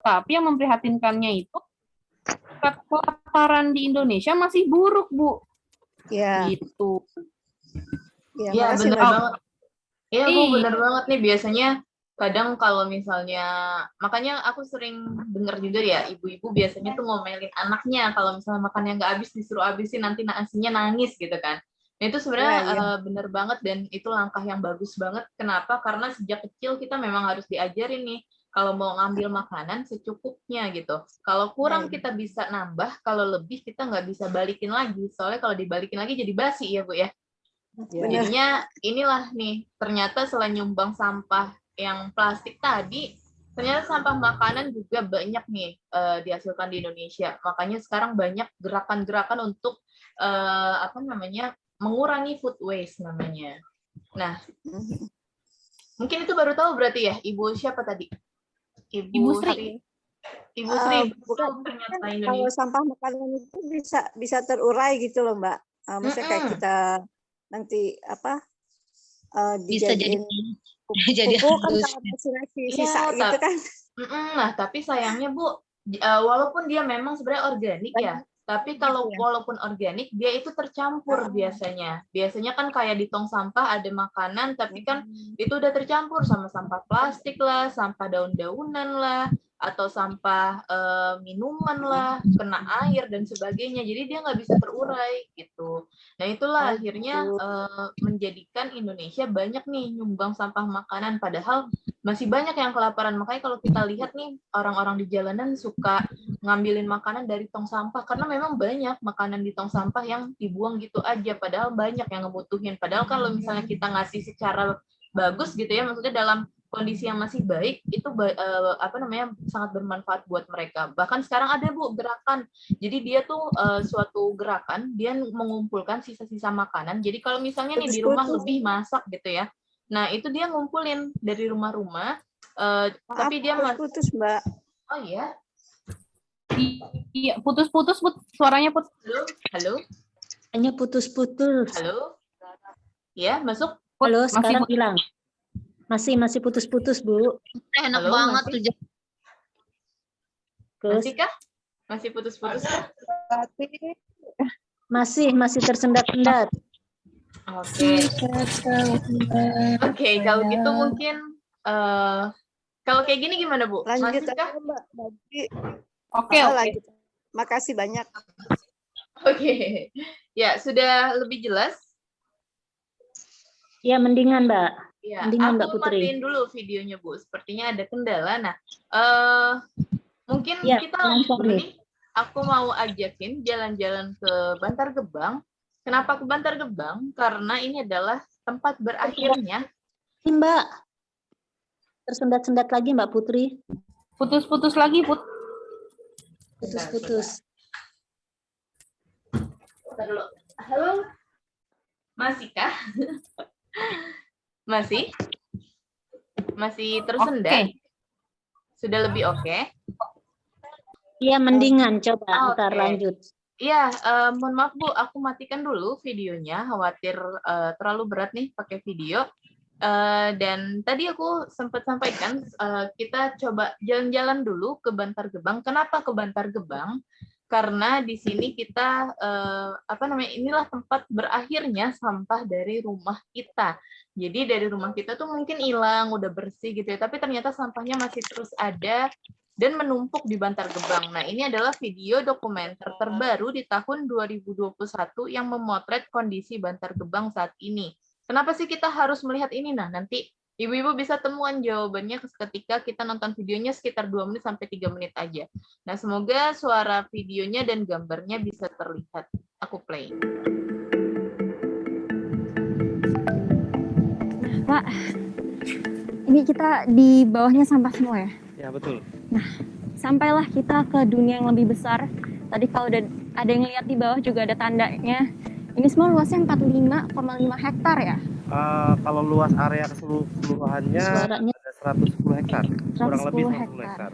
Tapi yang memprihatinkannya itu kelaparan di Indonesia masih buruk, Bu. Ya. Gitu. Iya, bener banget. Iya, Bu, bener banget nih. Biasanya kadang kalau misalnya, makanya aku sering denger juga ya, ibu-ibu biasanya tuh ngomelin anaknya kalau misalnya makannya nggak habis, disuruh habisin, nanti nasinya nangis gitu kan. Nah, itu sebenarnya bener banget, dan itu langkah yang bagus banget. Kenapa? Karena sejak kecil kita memang harus diajarin nih, kalau mau ngambil makanan secukupnya gitu. Kalau kurang kita bisa nambah, kalau lebih kita nggak bisa balikin lagi. Soalnya kalau dibalikin lagi jadi basi ya, Bu ya. Jadinya inilah nih, ternyata selain nyumbang sampah yang plastik tadi, ternyata sampah makanan juga banyak nih dihasilkan di Indonesia. Makanya sekarang banyak gerakan-gerakan untuk mengurangi food waste namanya. Nah, mungkin itu baru tahu berarti ya, Ibu siapa tadi? Ibu Sri. Ibu Sri, ternyata Indonesia. Kalau sampah makanan itu bisa terurai gitu loh, Mbak. Maksudnya kayak kita nanti bisa jadi pupuk kan kalau masih sisa gitu kan. Nah, tapi sayangnya Bu, walaupun dia memang sebenarnya organik ya, tapi kalau walaupun organik dia itu tercampur biasanya. Biasanya kan kayak di tong sampah ada makanan, tapi kan itu udah tercampur sama sampah plastik lah, sampah daun-daunan lah, atau sampah minuman lah, kena air dan sebagainya. Jadi dia nggak bisa terurai gitu. Nah, itulah akhirnya menjadikan Indonesia banyak nih nyumbang sampah makanan, padahal masih banyak yang kelaparan. Makanya kalau kita lihat nih, orang-orang di jalanan suka ngambilin makanan dari tong sampah, karena memang banyak makanan di tong sampah yang dibuang gitu aja, padahal banyak yang ngebutuhin. Padahal kalau misalnya kita ngasih secara bagus gitu ya, maksudnya dalam kondisi yang masih baik, itu sangat bermanfaat buat mereka. Bahkan sekarang ada Bu gerakan, jadi dia tuh suatu gerakan, dia mengumpulkan sisa-sisa makanan. Jadi kalau misalnya nih di rumah lebih masak gitu ya, nah itu dia ngumpulin dari rumah-rumah, tapi dia putus Mbak. Oh iya. Iya, putus-putus, suaranya putus. Halo. Hanya putus-putus. Halo. Ya, masuk. Halo, sekarang hilang. Masih putus-putus, Bu. Enak banget tuh. Masih kah? Masih putus-putus kah? Masih tersendat-sendat. Oke, kalau gitu mungkin kalau kayak gini gimana, Bu? Lanjut Masihkah? Mbak. Oke. Makasih banyak. Oke. Ya, sudah lebih jelas? Ya, mendingan, Mbak. Ya, mendingan, Mbak aku Putri. matiin dulu videonya, Bu. Sepertinya ada kendala. Nah, mungkin ya, kita nih, aku mau ajakin jalan-jalan ke Bantar Gebang. Kenapa ke Bantar Gebang? Karena ini adalah tempat berakhirnya. Mbak, tersendat-sendat lagi, Mbak Putri. Putus-putus lagi, Put. Putus-putus. Halo? Masihkah? Masih? Masih tersendat? Okay. Sudah lebih oke? Iya, mendingan. Coba, ntar lanjut. Iya, mohon maaf Bu, aku matikan dulu videonya, khawatir terlalu berat nih pakai video. Dan tadi aku sempat sampaikan, kita coba jalan-jalan dulu ke Bantar Gebang. Kenapa ke Bantar Gebang? Karena di sini kita inilah tempat berakhirnya sampah dari rumah kita. Jadi dari rumah kita tuh mungkin hilang, udah bersih gitu ya, tapi ternyata sampahnya masih terus ada dan menumpuk di Bantar Gebang. Nah, ini adalah video dokumenter terbaru di tahun 2021 yang memotret kondisi Bantar Gebang saat ini. Kenapa sih kita harus melihat ini? Nah, nanti ibu-ibu bisa temuan jawabannya ketika kita nonton videonya sekitar 2 menit sampai 3 menit aja. Nah, semoga suara videonya dan gambarnya bisa terlihat. Aku play. Pak, ini kita di bawahnya sampah semua ya? Ya, betul. Nah, sampailah kita ke dunia yang lebih besar. Tadi kalau ada yang lihat di bawah juga ada tandanya. Ini semua luasnya 45,5 hektar ya? Kalau luas area keseluruhannya ada 110 hektar. Kurang lebih 110 hektar.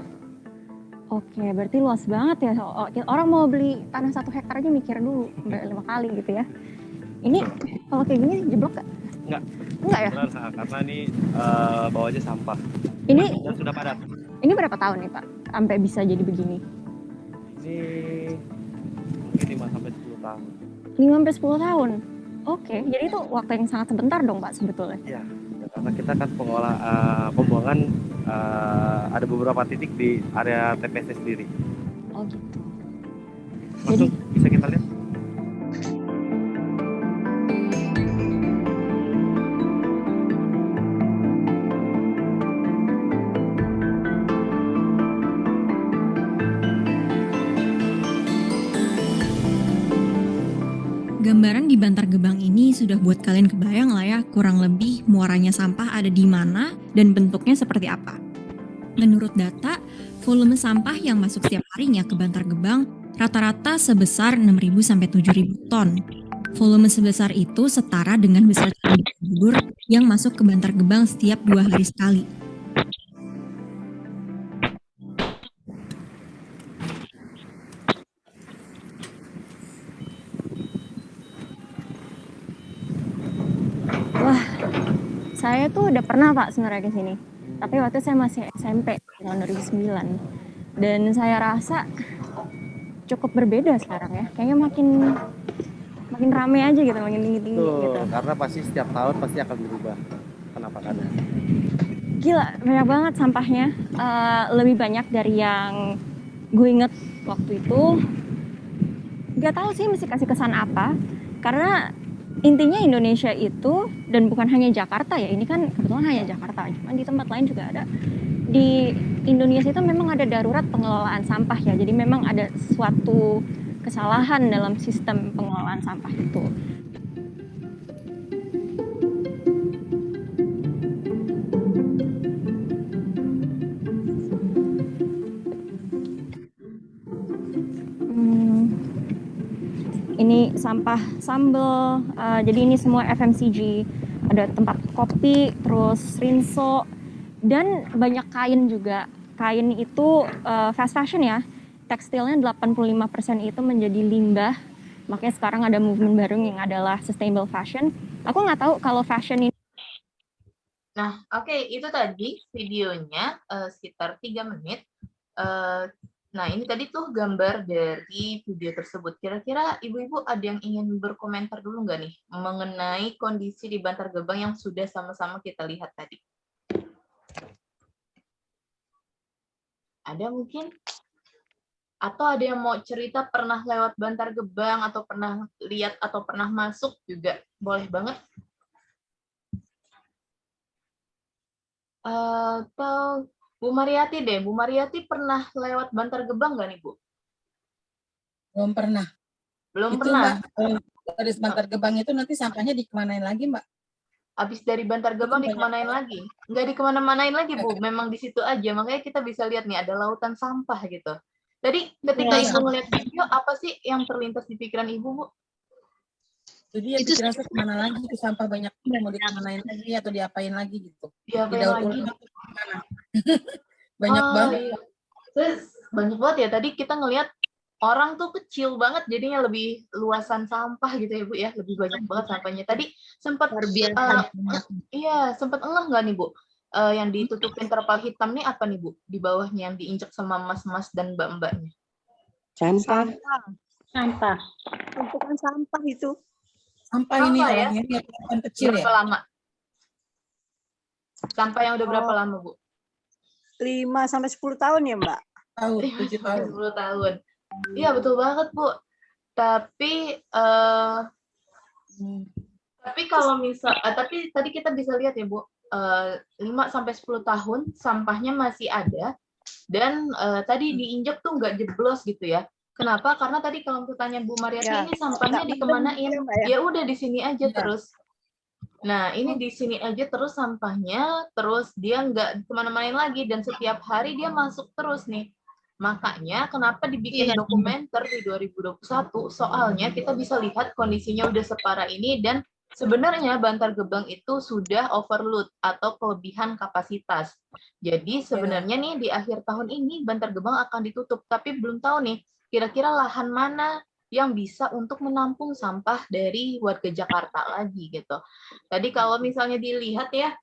Oke, berarti luas banget ya. Orang mau beli tanah 1 hektar aja mikir dulu 5 kali gitu ya. Ini kalau kayak gini jeblok gak? Enggak ya? Benar, karena ini bawahnya sampah. Ini dan sudah padat. Ini berapa tahun nih Pak sampai bisa jadi begini? Ini mungkin 5 sampai 10 tahun. 5-10 tahun. Oke, jadi itu waktu yang sangat sebentar dong Pak sebetulnya. Ya, karena kita kan pembuangan ada beberapa titik di area TPS sendiri. Oh gitu. Langsung bisa kita lihat. Gambaran di Bantar Gebang ini sudah buat kalian kebayang lah ya kurang lebih muaranya sampah ada di mana dan bentuknya seperti apa. Menurut data, volume sampah yang masuk setiap harinya ke Bantar Gebang rata-rata sebesar 6.000 sampai 7.000 ton. Volume sebesar itu setara dengan besar Candi Borobudur yang masuk ke Bantar Gebang setiap 2 hari sekali. Saya tuh udah pernah Pak sebenarnya ke sini. Tapi waktu saya masih SMP tahun 2009. Dan saya rasa cukup berbeda sekarang ya. Kayaknya makin rame aja gitu, makin tinggi-tinggi gitu. Karena pasti setiap tahun pasti akan berubah. Kenapa karena? Gila, banyak banget sampahnya. Lebih banyak dari yang gue inget waktu itu. Gak tahu sih mesti kasih kesan apa. Karena intinya Indonesia itu, dan bukan hanya Jakarta ya, ini kan kebetulan hanya Jakarta, cuma di tempat lain juga ada. Di Indonesia itu memang ada darurat pengelolaan sampah ya, jadi memang ada suatu kesalahan dalam sistem pengelolaan sampah itu. Ini sampah sambal, jadi ini semua FMCG, ada tempat kopi, terus rinso, dan banyak kain juga. Kain itu fast fashion ya, tekstilnya 85% itu menjadi limbah, makanya sekarang ada movement baru yang adalah sustainable fashion. Aku nggak tahu kalau fashion ini. Nah, oke, itu tadi videonya sekitar 3 menit. Nah, ini tadi tuh gambar dari video tersebut. Kira-kira ibu-ibu ada yang ingin berkomentar dulu nggak nih mengenai kondisi di Bantar Gebang yang sudah sama-sama kita lihat tadi? Ada mungkin? Atau ada yang mau cerita pernah lewat Bantar Gebang atau pernah lihat atau pernah masuk juga? Boleh banget. Atau Bu Mariati deh. Bu Mariati pernah lewat Bantar Gebang nggak nih, Bu? Belum pernah. Belum Itu pernah? Mbak, dari Bantar Gebang itu nanti sampahnya dikemanain lagi, Mbak? Habis dari Bantar Gebang dikemanain lagi? Nggak dikemana-manain lagi, Bu. Memang di situ aja. Makanya kita bisa lihat nih, ada lautan sampah gitu. Tadi ketika Ibu ngeliat video, apa sih yang terlintas di pikiran Ibu, Bu? Jadi ya pikiran saya kemana lagi, itu sampah banyak mau dikemanain lagi atau diapain lagi gitu. Diapain lagi? Banyak banget. Iya. Terus banyak banget ya. Tadi kita ngelihat orang tuh kecil banget, jadinya lebih luasan sampah gitu ya Bu ya, lebih banyak banget sampahnya. Tadi sempat iya sempat enggak nggak nih Bu? Yang ditutupin terpal hitam nih apa nih Bu? Di bawahnya yang diinjek sama mas-mas dan mbak-mbaknya? Sampah. Sampah. Tumpukan sampah itu. Sampah ini ya? orangnya yang kecil berapa ya. Lama? Sampah yang udah berapa lama Bu? 5 sampai 10 tahun ya Mbak? Tahun, 7 tahun. 10 tahun. Iya betul banget Bu. Tapi kalau misal, tapi tadi kita bisa lihat ya Bu, 5 sampai 10 tahun sampahnya masih ada dan tadi diinjek tuh nggak jeblos gitu ya. Kenapa? Karena tadi kalau tanya Bu Mariati ini sampahnya dikemanain? Ya udah di sini aja terus. Nah ini di sini aja terus sampahnya, terus dia nggak kemana-manain lagi dan setiap hari dia masuk terus nih. Makanya kenapa dibikin dokumenter di 2021? Soalnya kita bisa lihat kondisinya udah separah ini dan sebenarnya Bantar Gebang itu sudah overload atau kelebihan kapasitas. Jadi sebenarnya nih di akhir tahun ini Bantar Gebang akan ditutup, tapi belum tahu nih kira-kira lahan mana yang bisa untuk menampung sampah dari warga Jakarta lagi gitu. Tadi kalau misalnya dilihat ya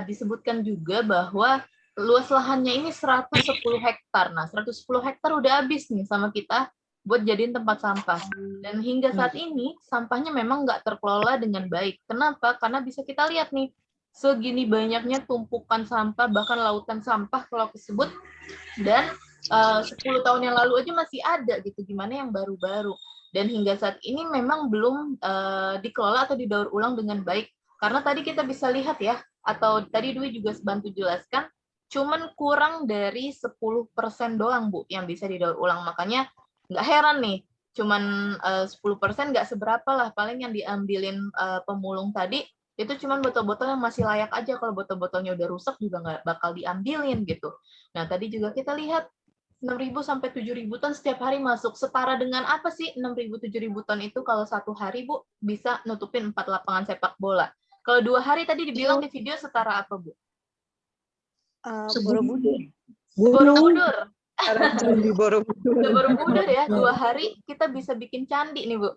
disebutkan juga bahwa luas lahannya ini 110 hektar. Nah, 110 hektar udah habis nih sama kita buat jadiin tempat sampah. Dan hingga saat ini sampahnya memang nggak terkelola dengan baik. Kenapa? Karena bisa kita lihat nih, segini banyaknya tumpukan sampah, bahkan lautan sampah kalau tersebut, dan 10 tahun yang lalu aja masih ada gitu, gimana yang baru-baru. Dan hingga saat ini memang belum dikelola atau didaur ulang dengan baik. Karena tadi kita bisa lihat ya, atau tadi Dwi juga bantu jelaskan, cuman kurang dari 10% doang, Bu, yang bisa didaur ulang. Makanya nggak heran nih, cuman 10% nggak seberapa lah, paling yang diambilin pemulung tadi itu cuman botol-botol yang masih layak aja. Kalau botol-botolnya udah rusak juga nggak bakal diambilin gitu. Nah, tadi juga kita lihat 6.000 sampai 7.000 ton setiap hari masuk. Setara dengan apa sih 6.000 7.000 ton itu kalau satu hari, Bu, bisa nutupin 4 lapangan sepak bola. Kalau 2 hari tadi dibilang di video setara apa, Bu? Borobudur. Borobudur. Candi Borobudur. Borobudur ya, 2 hari kita bisa bikin candi nih, Bu.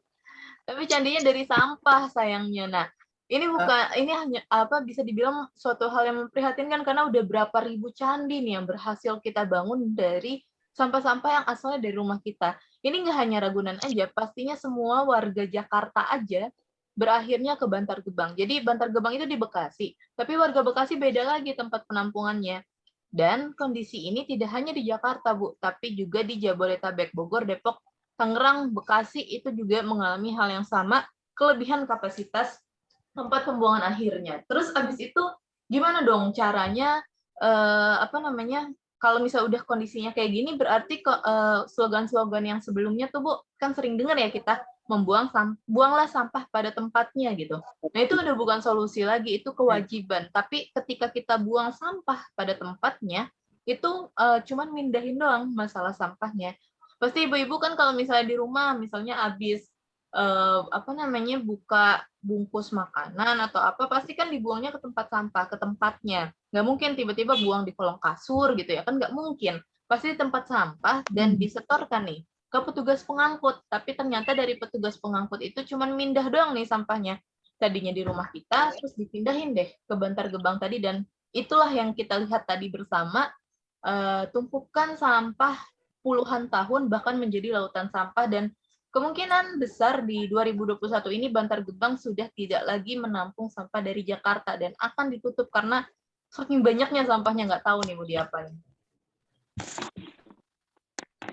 Tapi candinya dari sampah sayangnya. Nah, ini bukan, ini hanya apa, bisa dibilang suatu hal yang memprihatinkan karena udah berapa ribu candi nih yang berhasil kita bangun dari sampah-sampah yang asalnya dari rumah kita. Ini nggak hanya Ragunan aja, pastinya semua warga Jakarta aja berakhirnya ke Bantar Gebang. Jadi Bantar Gebang itu di Bekasi, tapi warga Bekasi beda lagi tempat penampungannya. Dan kondisi ini tidak hanya di Jakarta, Bu, tapi juga di Jabodetabek, Bogor, Depok, Tangerang, Bekasi itu juga mengalami hal yang sama, kelebihan kapasitas tempat pembuangan akhirnya. Terus abis itu gimana dong caranya, kalau misalnya udah kondisinya kayak gini, berarti slogan-slogan yang sebelumnya tuh, Bu, kan sering dengar ya kita, buanglah sampah pada tempatnya gitu. Nah, itu udah bukan solusi lagi, itu kewajiban. Tapi ketika kita buang sampah pada tempatnya, itu cuman mindahin doang masalah sampahnya. Pasti ibu-ibu kan kalau misalnya di rumah, misalnya habis buka bungkus makanan atau apa, pasti kan dibuangnya ke tempat sampah, ke tempatnya. Nggak mungkin tiba-tiba buang di kolong kasur gitu ya, kan nggak mungkin. Pasti di tempat sampah dan disetorkan nih ke petugas pengangkut. Tapi ternyata dari petugas pengangkut itu cuman mindah doang nih sampahnya. Tadinya di rumah kita, terus dipindahin deh ke Bantar Gebang tadi, dan itulah yang kita lihat tadi bersama, tumpukan sampah puluhan tahun bahkan menjadi lautan sampah. Dan kemungkinan besar di 2021 ini Bantar Gebang sudah tidak lagi menampung sampah dari Jakarta dan akan ditutup karena saking banyaknya sampahnya, nggak tahu nih mau diapain.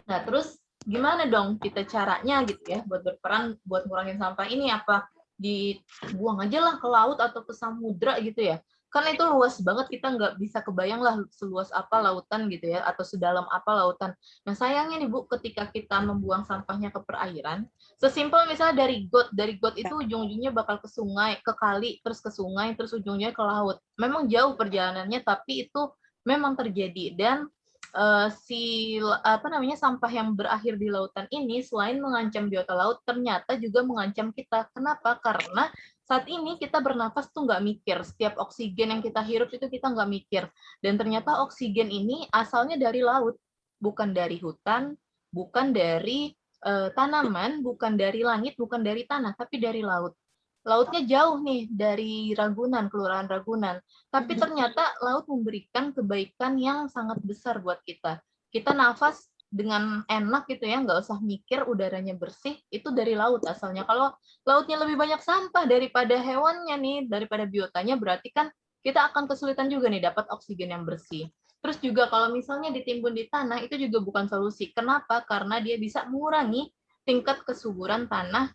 Nah, terus gimana dong kita caranya gitu ya buat berperan buat ngurangin sampah ini? Apa dibuang aja lah ke laut atau ke samudra gitu ya? Karena itu luas banget, kita nggak bisa kebayang lah seluas apa lautan gitu ya, atau sedalam apa lautan. Nah, sayangnya nih, Bu, ketika kita membuang sampahnya ke perairan, sesimpel misalnya dari got itu ujung-ujungnya bakal ke sungai, ke kali, terus ke sungai, terus ujungnya ke laut. Memang jauh perjalanannya, tapi itu memang terjadi. Dan sampah yang berakhir di lautan ini selain mengancam biota laut, ternyata juga mengancam kita. Kenapa? Karena saat ini kita bernafas tuh nggak mikir, setiap oksigen yang kita hirup itu kita nggak mikir. Dan ternyata oksigen ini asalnya dari laut, bukan dari hutan, bukan dari tanaman, bukan dari langit, bukan dari tanah, tapi dari laut. Lautnya jauh nih dari Ragunan, Kelurahan Ragunan. Tapi ternyata laut memberikan kebaikan yang sangat besar buat kita. Kita nafas dengan enak gitu ya, nggak usah mikir, udaranya bersih, itu dari laut asalnya. Kalau lautnya lebih banyak sampah daripada hewannya nih, daripada biotanya, berarti kan kita akan kesulitan juga nih dapat oksigen yang bersih. Terus juga kalau misalnya ditimbun di tanah, itu juga bukan solusi. Kenapa? Karena dia bisa mengurangi tingkat kesuburan tanah,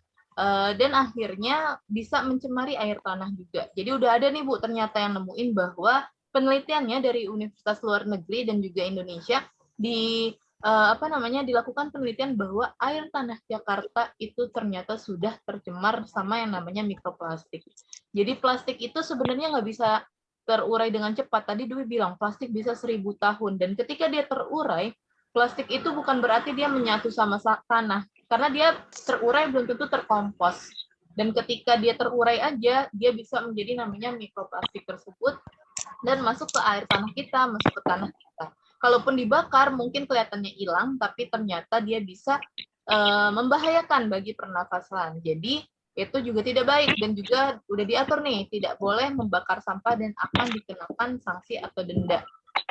dan akhirnya bisa mencemari air tanah juga. Jadi udah ada nih, Bu, ternyata yang nemuin bahwa penelitiannya dari universitas luar negeri dan juga Indonesia dilakukan penelitian bahwa air tanah Jakarta itu ternyata sudah tercemar sama yang namanya mikroplastik. Jadi plastik itu sebenarnya nggak bisa terurai dengan cepat. Tadi Dwi bilang plastik bisa 1000 tahun, dan ketika dia terurai, plastik itu bukan berarti dia menyatu sama tanah, karena dia terurai belum tentu terkompos. Dan ketika dia terurai aja, dia bisa menjadi namanya mikroplastik tersebut dan masuk ke air tanah kita, masuk ke tanah kita. Kalaupun dibakar mungkin kelihatannya hilang, tapi ternyata dia bisa membahayakan bagi pernafasan. Jadi itu juga tidak baik, dan juga udah diatur nih, tidak boleh membakar sampah dan akan dikenakan sanksi atau denda.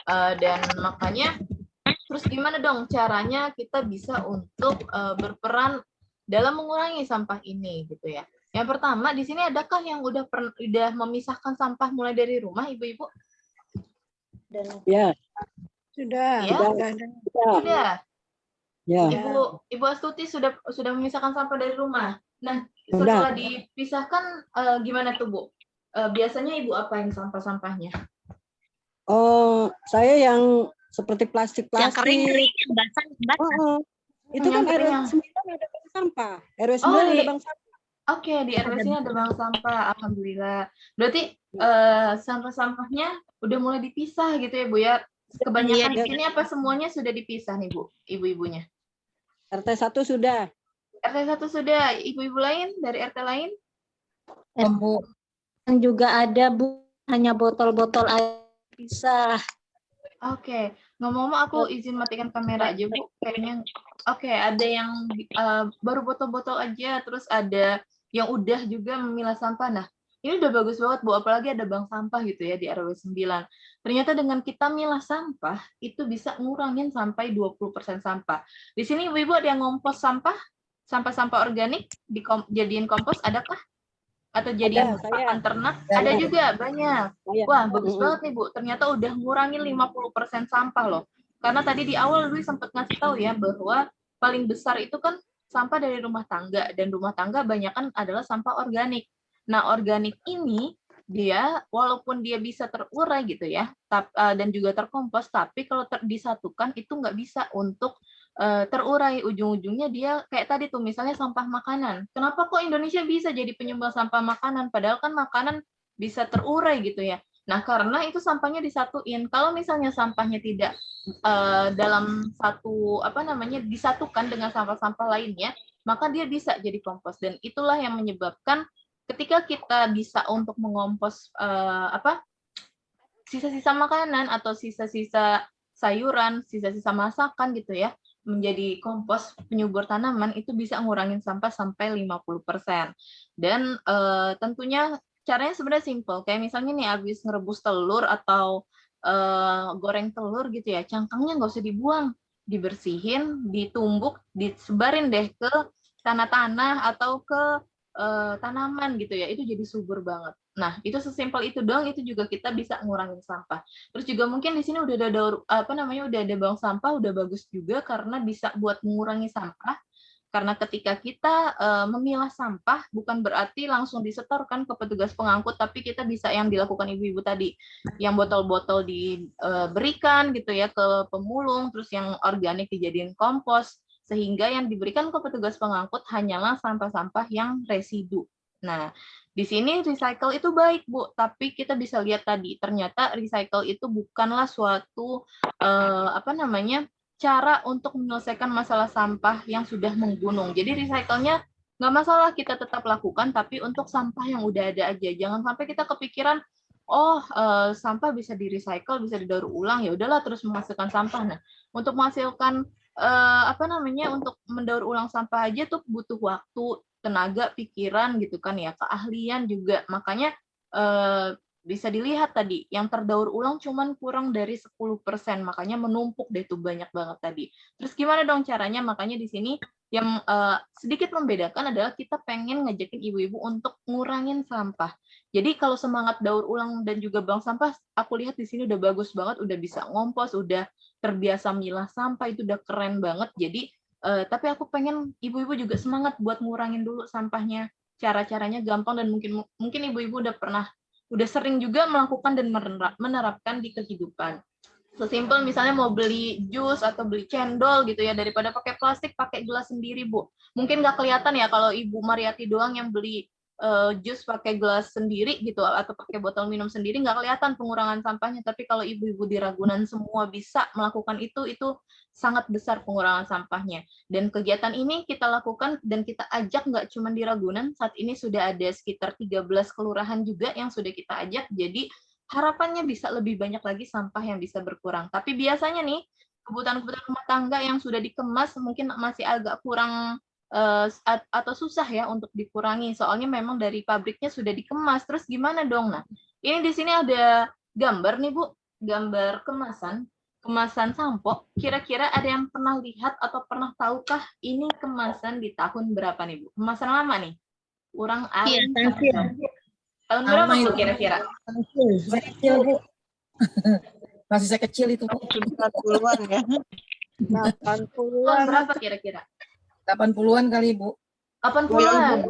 Dan makanya terus gimana dong caranya kita bisa untuk berperan dalam mengurangi sampah ini gitu ya. Yang pertama di sini adakah yang udah memisahkan sampah mulai dari rumah Ibu-ibu? Sudah. Ya? Sudah. Ya. Ibu Astuti sudah memisahkan sampah dari rumah. Nah, setelah dipisahkan gimana tuh Bu? Biasanya Ibu apain sampah-sampahnya? Oh, saya yang seperti plastik-plastik. Yang kering, yang basah, Oh, itu kan Yang RW kering. 9 ada bank sampah. RW 9 Oh, ada bank sampah. Oke, di RW sini ada bank sampah. Alhamdulillah. Berarti sampah-sampahnya udah mulai dipisah gitu ya Bu ya? Kebanyakan di sini apa semuanya sudah dipisah nih Bu, ibu-ibunya? RT 1 sudah. RT 1 sudah. Ibu-ibu lain dari RT lain? Bu. Dan juga ada Bu, hanya botol-botol air pisah. Oke, ngomong-ngomong aku izin matikan kamera aja Bu. Kayaknya oke, ada yang baru botol-botol aja, terus ada yang udah juga memilah sampah. Nah, ini udah bagus banget Bu, apalagi ada bank sampah gitu ya di RW 9. Ternyata dengan kita milah sampah, itu bisa ngurangin sampai 20% sampah. Di sini Ibu-ibu ada yang ngompos sampah-sampah organik dijadiin kompos, adakah? Atau jadiin pakan ternak? Ada juga, banyak. Wah, bagus banget nih Bu. Ternyata udah ngurangin 50% sampah loh. Karena tadi di awal Dwi sempat ngasih tahu ya bahwa paling besar itu kan sampah dari rumah tangga, dan rumah tangga banyakan adalah sampah organik. Nah, organik ini dia walaupun dia bisa terurai gitu ya, dan juga terkompos, tapi kalau disatukan itu nggak bisa untuk terurai. Ujung-ujungnya dia kayak tadi tuh misalnya sampah makanan. Kenapa kok Indonesia bisa jadi penyumbang sampah makanan? Padahal kan makanan bisa terurai gitu ya. Nah, karena itu sampahnya disatuin. Kalau misalnya sampahnya tidak dalam satu disatukan dengan sampah-sampah lainnya, maka dia bisa jadi kompos. Dan itulah yang menyebabkan ketika kita bisa untuk mengompos sisa-sisa makanan atau sisa-sisa sayuran, sisa-sisa masakan gitu ya, menjadi kompos penyubur tanaman, itu bisa ngurangin sampah sampai 50%. Dan tentunya caranya sebenarnya simple. Kayak misalnya nih habis ngerebus telur atau goreng telur gitu ya, cangkangnya nggak usah dibuang, dibersihin, ditumbuk, disebarin deh ke tanah-tanah atau ke tanaman gitu ya, itu jadi subur banget. Nah, itu sesimpel itu doang, itu juga kita bisa ngurangin sampah. Terus juga mungkin di sini udah ada udah ada bank sampah, udah bagus juga karena bisa buat mengurangi sampah. Karena ketika kita memilah sampah bukan berarti langsung disetorkan ke petugas pengangkut, tapi kita bisa yang dilakukan ibu-ibu tadi, yang botol-botol diberikan gitu ya ke pemulung, terus yang organik dijadiin kompos, sehingga yang diberikan ke petugas pengangkut hanyalah sampah-sampah yang residu. Nah, di sini recycle itu baik, Bu, tapi kita bisa lihat tadi, ternyata recycle itu bukanlah suatu cara untuk menyelesaikan masalah sampah yang sudah menggunung. Jadi recycle-nya nggak masalah, kita tetap lakukan, tapi untuk sampah yang udah ada aja. Jangan sampai kita kepikiran, sampah bisa di-recycle, bisa didaur ulang, ya udahlah terus menghasilkan sampah. Nah, untuk menghasilkan untuk mendaur ulang sampah aja tuh butuh waktu, tenaga, pikiran gitu kan ya, keahlian juga. Makanya bisa dilihat tadi yang terdaur ulang cuman kurang dari 10%, makanya menumpuk deh tuh banyak banget tadi. Terus gimana dong caranya? Makanya di sini yang sedikit membedakan adalah kita pengen ngajakin ibu-ibu untuk ngurangin sampah. Jadi kalau semangat daur ulang dan juga bank sampah, aku lihat di sini udah bagus banget, udah bisa ngompos, udah terbiasa milah sampah, itu udah keren banget. Jadi tapi aku pengen ibu-ibu juga semangat buat ngurangin dulu sampahnya. Cara-caranya gampang dan mungkin ibu-ibu udah sering juga melakukan dan menerapkan di kehidupan. Sesimpel misalnya mau beli jus atau beli cendol gitu ya, daripada pakai plastik, pakai gelas sendiri, Bu. Mungkin nggak kelihatan ya kalau Ibu Mariati doang yang beli jus pakai gelas sendiri gitu, atau pakai botol minum sendiri, nggak kelihatan pengurangan sampahnya. Tapi kalau ibu-ibu di Ragunan semua bisa melakukan itu sangat besar pengurangan sampahnya. Dan kegiatan ini kita lakukan dan kita ajak nggak cuma di Ragunan, saat ini sudah ada sekitar 13 kelurahan juga yang sudah kita ajak, jadi harapannya bisa lebih banyak lagi sampah yang bisa berkurang. Tapi biasanya nih, kebutuhan-kebutuhan rumah tangga yang sudah dikemas mungkin masih agak kurang atau susah ya untuk dikurangi, soalnya memang dari pabriknya sudah dikemas. Terus gimana dong? Nah, ini di sini ada gambar nih Bu, gambar kemasan sampo, kira-kira ada yang pernah lihat atau pernah tahukah ini kemasan di tahun berapa nih, Bu? Kemasan lama nih. Kurang Iya, alim. Tansil. Tahun berapa, Lama Bu, itu. kira-kira? Saya kecil, Bu. Masih saya kecil itu, Bu. 90-an ya. Tahun 80-an. berapa kira-kira? 80-an kali, Bu. 80-an.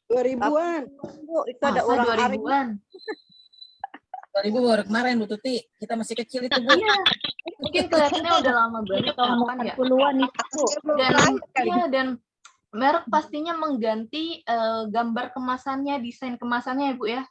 2000-an. Bu, itu ada Masa orang hari 2000-an? 2000 baru kemarin, Bu Tuti. Kita masih kecil itu, Bu. Iya. Mungkin kelihatannya udah lama banget kapan ya. 80-an itu. Dan merek pastinya mengganti gambar kemasannya, desain kemasannya ya, Bu ya.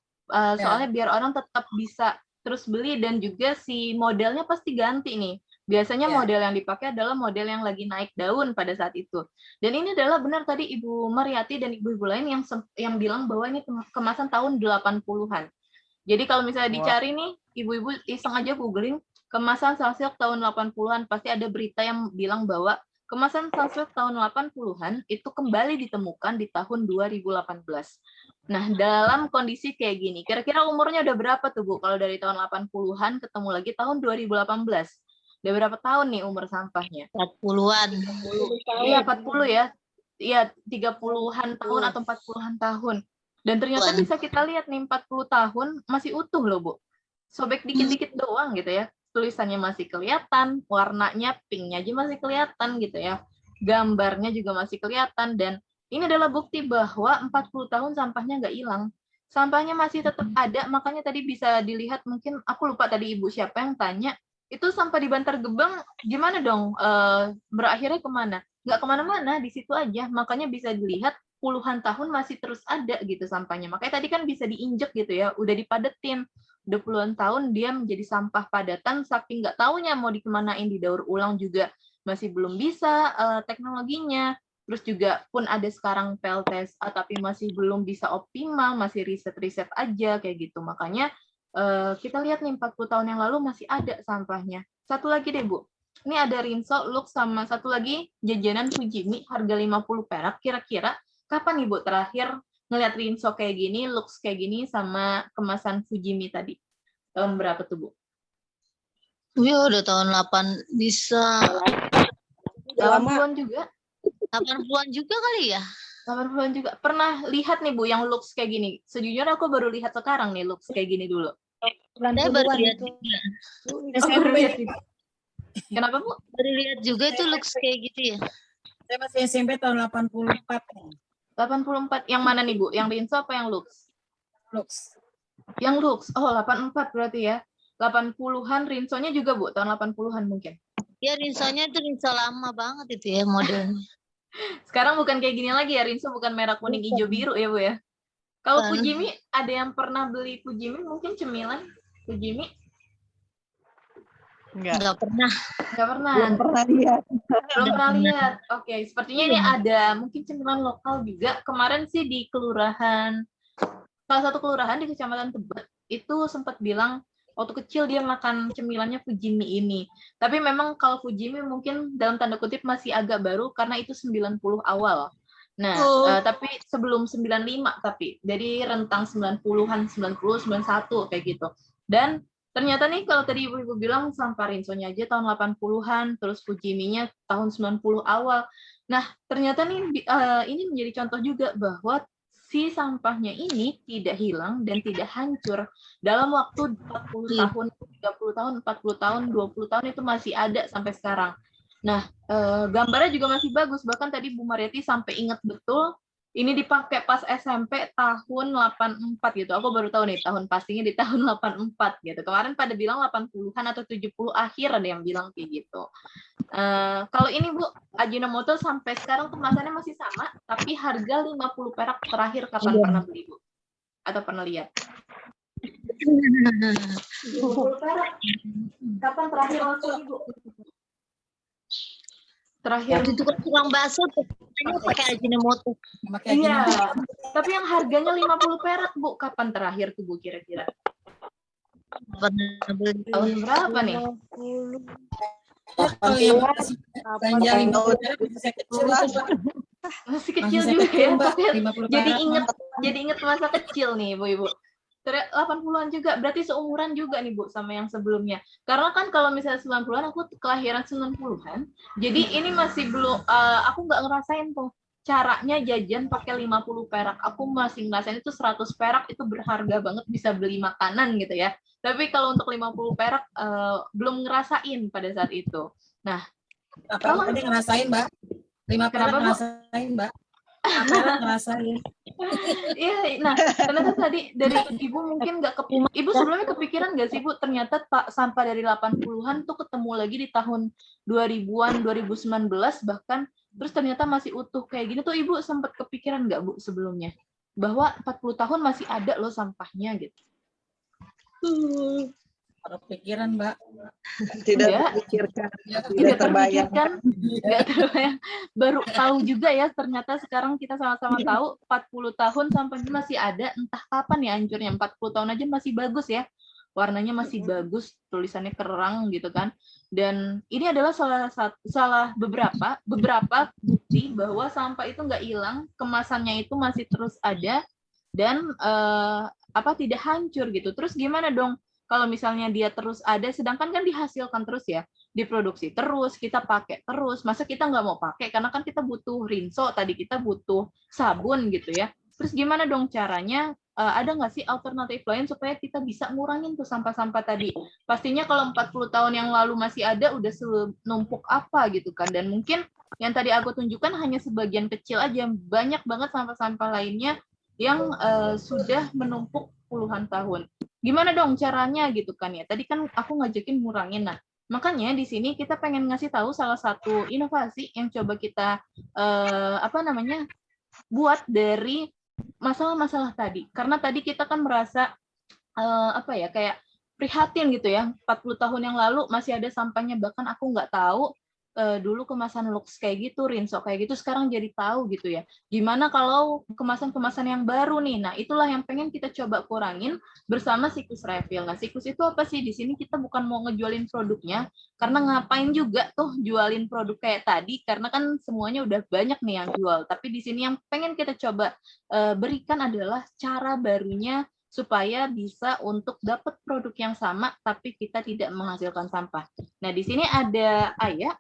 Soalnya biar orang tetap bisa terus beli, dan juga si modelnya pasti ganti nih. Biasanya Ya. model yang dipakai adalah model yang lagi naik daun pada saat itu. Dan ini adalah benar tadi Ibu Mariati dan ibu-ibu lain yang bilang bahwa ini kemasan tahun 80-an. Jadi kalau misalnya dicari nih, ibu-ibu iseng aja googling kemasan sunsilk tahun 80-an, pasti ada berita yang bilang bahwa kemasan sunsilk tahun 80-an itu kembali ditemukan di tahun 2018. Nah, dalam kondisi kayak gini, kira-kira umurnya udah berapa tuh, Bu? Kalau dari tahun 80-an ketemu lagi tahun 2018. Udah berapa tahun nih umur sampahnya? 40-an. Iya, 40 ya. Iya, 30-an tahun atau 40-an tahun. Dan ternyata bisa kita lihat nih 40 tahun masih utuh loh, Bu. Sobek dikit-dikit doang gitu ya. Tulisannya masih kelihatan, warnanya pinknya aja masih kelihatan gitu ya. Gambarnya juga masih kelihatan, dan ini adalah bukti bahwa 40 tahun sampahnya nggak hilang. Sampahnya masih tetap ada, makanya tadi bisa dilihat, mungkin aku lupa tadi ibu siapa yang tanya, itu sampah di Bantar Gebang gimana dong? Berakhirnya kemana? Nggak kemana-mana, di situ aja. Makanya bisa dilihat puluhan tahun masih terus ada gitu sampahnya. Makanya tadi kan bisa diinjek gitu ya, udah dipadetin. Udah puluhan tahun dia menjadi sampah padatan, saking nggak taunya mau dikemanain, didaur ulang juga masih belum bisa teknologinya. Terus juga pun ada sekarang PLTSA tapi masih belum bisa optimal, masih riset-riset aja kayak gitu. Makanya kita lihat nih 40 tahun yang lalu masih ada sampahnya. Satu lagi deh, Bu. Ini ada Rinso, Lux, sama satu lagi jajanan Fujimi harga 50 perak. Kira-kira kapan nih, Bu, terakhir ngeliat Rinso kayak gini, Lux kayak gini, sama kemasan Fujimi tadi? Tahun berapa tuh, Bu? Ya udah tahun 8 bisa 80-an juga? 80-an juga kali ya. 80-an juga. Pernah lihat nih, Bu, yang Lux kayak gini? Sejujurnya aku baru lihat sekarang nih Lux kayak gini dulu. Saya baru lihat juga. Oh, baru lihat juga. Kenapa, Bu? Baru lihat juga itu looks kayak gitu ya. Saya masih SMP tahun 84. 84. Yang mana nih, Bu? Yang Rinso apa yang Lux? Lux. Yang Lux. Oh, 84 berarti ya. 80-an, Rinsonya juga, Bu, tahun 80-an mungkin. Ya Rinsonya itu Rinso lama banget itu ya modelnya. Sekarang bukan kayak gini lagi ya, Rinso bukan merah kuning hijau biru ya, Bu ya. Kalau Bukan. Fujimi, ada yang pernah beli Fujimi mungkin cemilan Fujimi? Enggak pernah. Nggak pernah. Belum pernah lihat. Belum pernah lihat. Oke, sepertinya ini ada mungkin cemilan lokal juga. Kemarin sih di kelurahan, salah satu kelurahan di Kecamatan Tebet, itu sempat bilang waktu kecil dia makan cemilannya Fujimi ini. Tapi memang kalau Fujimi mungkin dalam tanda kutip masih agak baru karena itu 90 awal. Nah, tapi sebelum 95 tapi. Jadi rentang 90-an, 90, 91 kayak gitu. Dan ternyata nih kalau tadi ibu-ibu bilang sampah Rinsonya aja tahun 80-an, terus Fujiminya tahun 90 awal. Nah, ternyata nih ini menjadi contoh juga bahwa si sampahnya ini tidak hilang dan tidak hancur. Dalam waktu 40 tahun, 30 tahun, 40 tahun, 20 tahun itu masih ada sampai sekarang. Nah, gambarnya juga masih bagus. Bahkan tadi Bu Mariati sampai ingat betul, ini dipakai pas SMP tahun 84 gitu. Aku baru tahu nih tahun pastinya di tahun 84 gitu. Kemarin pada bilang 80-an atau 70 akhir ada yang bilang kayak gitu. Kalau ini Bu, Ajinomoto sampai sekarang kemasannya masih sama, tapi harga 50 perak terakhir kapan pernah beli, Bu? Atau pernah lihat? 50 perak. Kapan terakhir langsung, Bu? Terakhir. Waktu itu kan tukang bakso tuh pakai Ajinomoto. Iya, tapi yang harganya 50 perak, Bu. Kapan terakhir tuh, Bu, kira-kira? Pernah beli. Tahun berapa nih? Kalau yang belanja 50 perak saya kecil itu, Pak. Masih kecil Masih juga kecil, ya. Mbak. Tapi 50 jadi perak, inget masa kecil nih, Bu, Ibu. Ternyata 80-an juga, berarti seumuran juga nih Bu sama yang sebelumnya. Karena kan kalau misalnya 90-an, aku kelahiran 90-an, jadi ini masih belum, aku nggak ngerasain tuh caranya jajan pakai 50 perak. Aku masih ngerasain itu 100 perak itu berharga banget, bisa beli makanan gitu ya. Tapi kalau untuk 50 perak, belum ngerasain pada saat itu. Nah, Apa aja ngerasain, Mbak? 5 perak Kenapa, Bu? ngerasain, Mbak. 5 perak ngerasain. Iya, nah ternyata tadi dari Ibu mungkin nggak Ibu sebelumnya kepikiran nggak sih Bu, ternyata sampah dari 80-an tuh ketemu lagi di tahun 2000-an, 2019 bahkan, terus ternyata masih utuh kayak gini tuh Ibu sempat kepikiran nggak Bu sebelumnya? Bahwa 40 tahun masih ada loh sampahnya gitu. Baru pikiran, Mbak. Tidak Enggak. terpikirkan, Tidak terbayang. terpikirkan, nggak terbayang. Baru tahu juga ya, ternyata sekarang kita sama-sama tahu 40 tahun sampahnya masih ada, entah kapan ya hancurnya. 40 tahun aja masih bagus ya, warnanya masih bagus, tulisannya kerang gitu kan. Dan ini adalah salah beberapa bukti bahwa sampah itu nggak hilang, kemasannya itu masih terus ada dan tidak hancur gitu. Terus gimana dong kalau misalnya dia terus ada, sedangkan kan dihasilkan terus ya, diproduksi terus, kita pakai terus, masa kita nggak mau pakai, karena kan kita butuh rinso, tadi kita butuh sabun gitu ya. Terus gimana dong caranya, ada nggak sih alternatif lain supaya kita bisa ngurangin tuh sampah-sampah tadi? Pastinya kalau 40 tahun yang lalu masih ada, udah senumpuk apa gitu kan, dan mungkin yang tadi aku tunjukkan hanya sebagian kecil aja, banyak banget sampah-sampah lainnya yang sudah menumpuk puluhan tahun. Gimana dong caranya gitu kan ya? Tadi kan aku ngajakin ngurangin. Nah, makanya di sini kita pengen ngasih tahu salah satu inovasi yang coba kita buat dari masalah-masalah tadi. Karena tadi kita kan merasa kayak prihatin gitu ya. 40 tahun yang lalu masih ada sampahnya, bahkan aku nggak tahu dulu kemasan Lux kayak gitu, Rinso kayak gitu, sekarang jadi tahu gitu ya. Gimana kalau kemasan-kemasan yang baru nih? Nah, itulah yang pengen kita coba kurangin bersama Siklus Refill. Nah, Siklus itu apa sih? Di sini kita bukan mau ngejualin produknya, karena ngapain juga tuh jualin produk kayak tadi, karena kan semuanya udah banyak nih yang jual. Tapi di sini yang pengen kita coba berikan adalah cara barunya supaya bisa untuk dapat produk yang sama, tapi kita tidak menghasilkan sampah. Nah, di sini ada Aya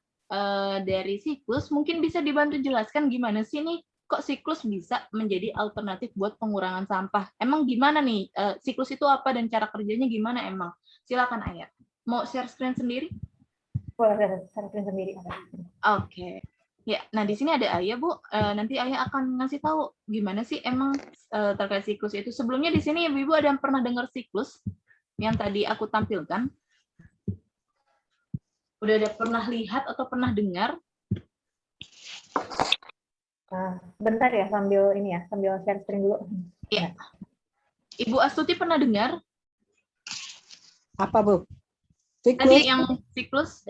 dari Siklus, mungkin bisa dibantu jelaskan gimana sih nih kok Siklus bisa menjadi alternatif buat pengurangan sampah. Emang gimana nih Siklus itu apa dan cara kerjanya gimana emang? Silakan Aya. Mau share screen sendiri? Boleh share screen sendiri. Oke. Ya, nah di sini ada Aya Bu. Nanti Aya akan ngasih tahu gimana sih emang terkait Siklus itu. Sebelumnya di sini Ibu-ibu ada yang pernah dengar Siklus yang tadi aku tampilkan? Udah ada pernah lihat atau pernah dengar? Bentar ya, sambil share screen dulu. Iya. Ibu Astuti pernah dengar? Apa, Bu? Tadi Siklus? yang Siklus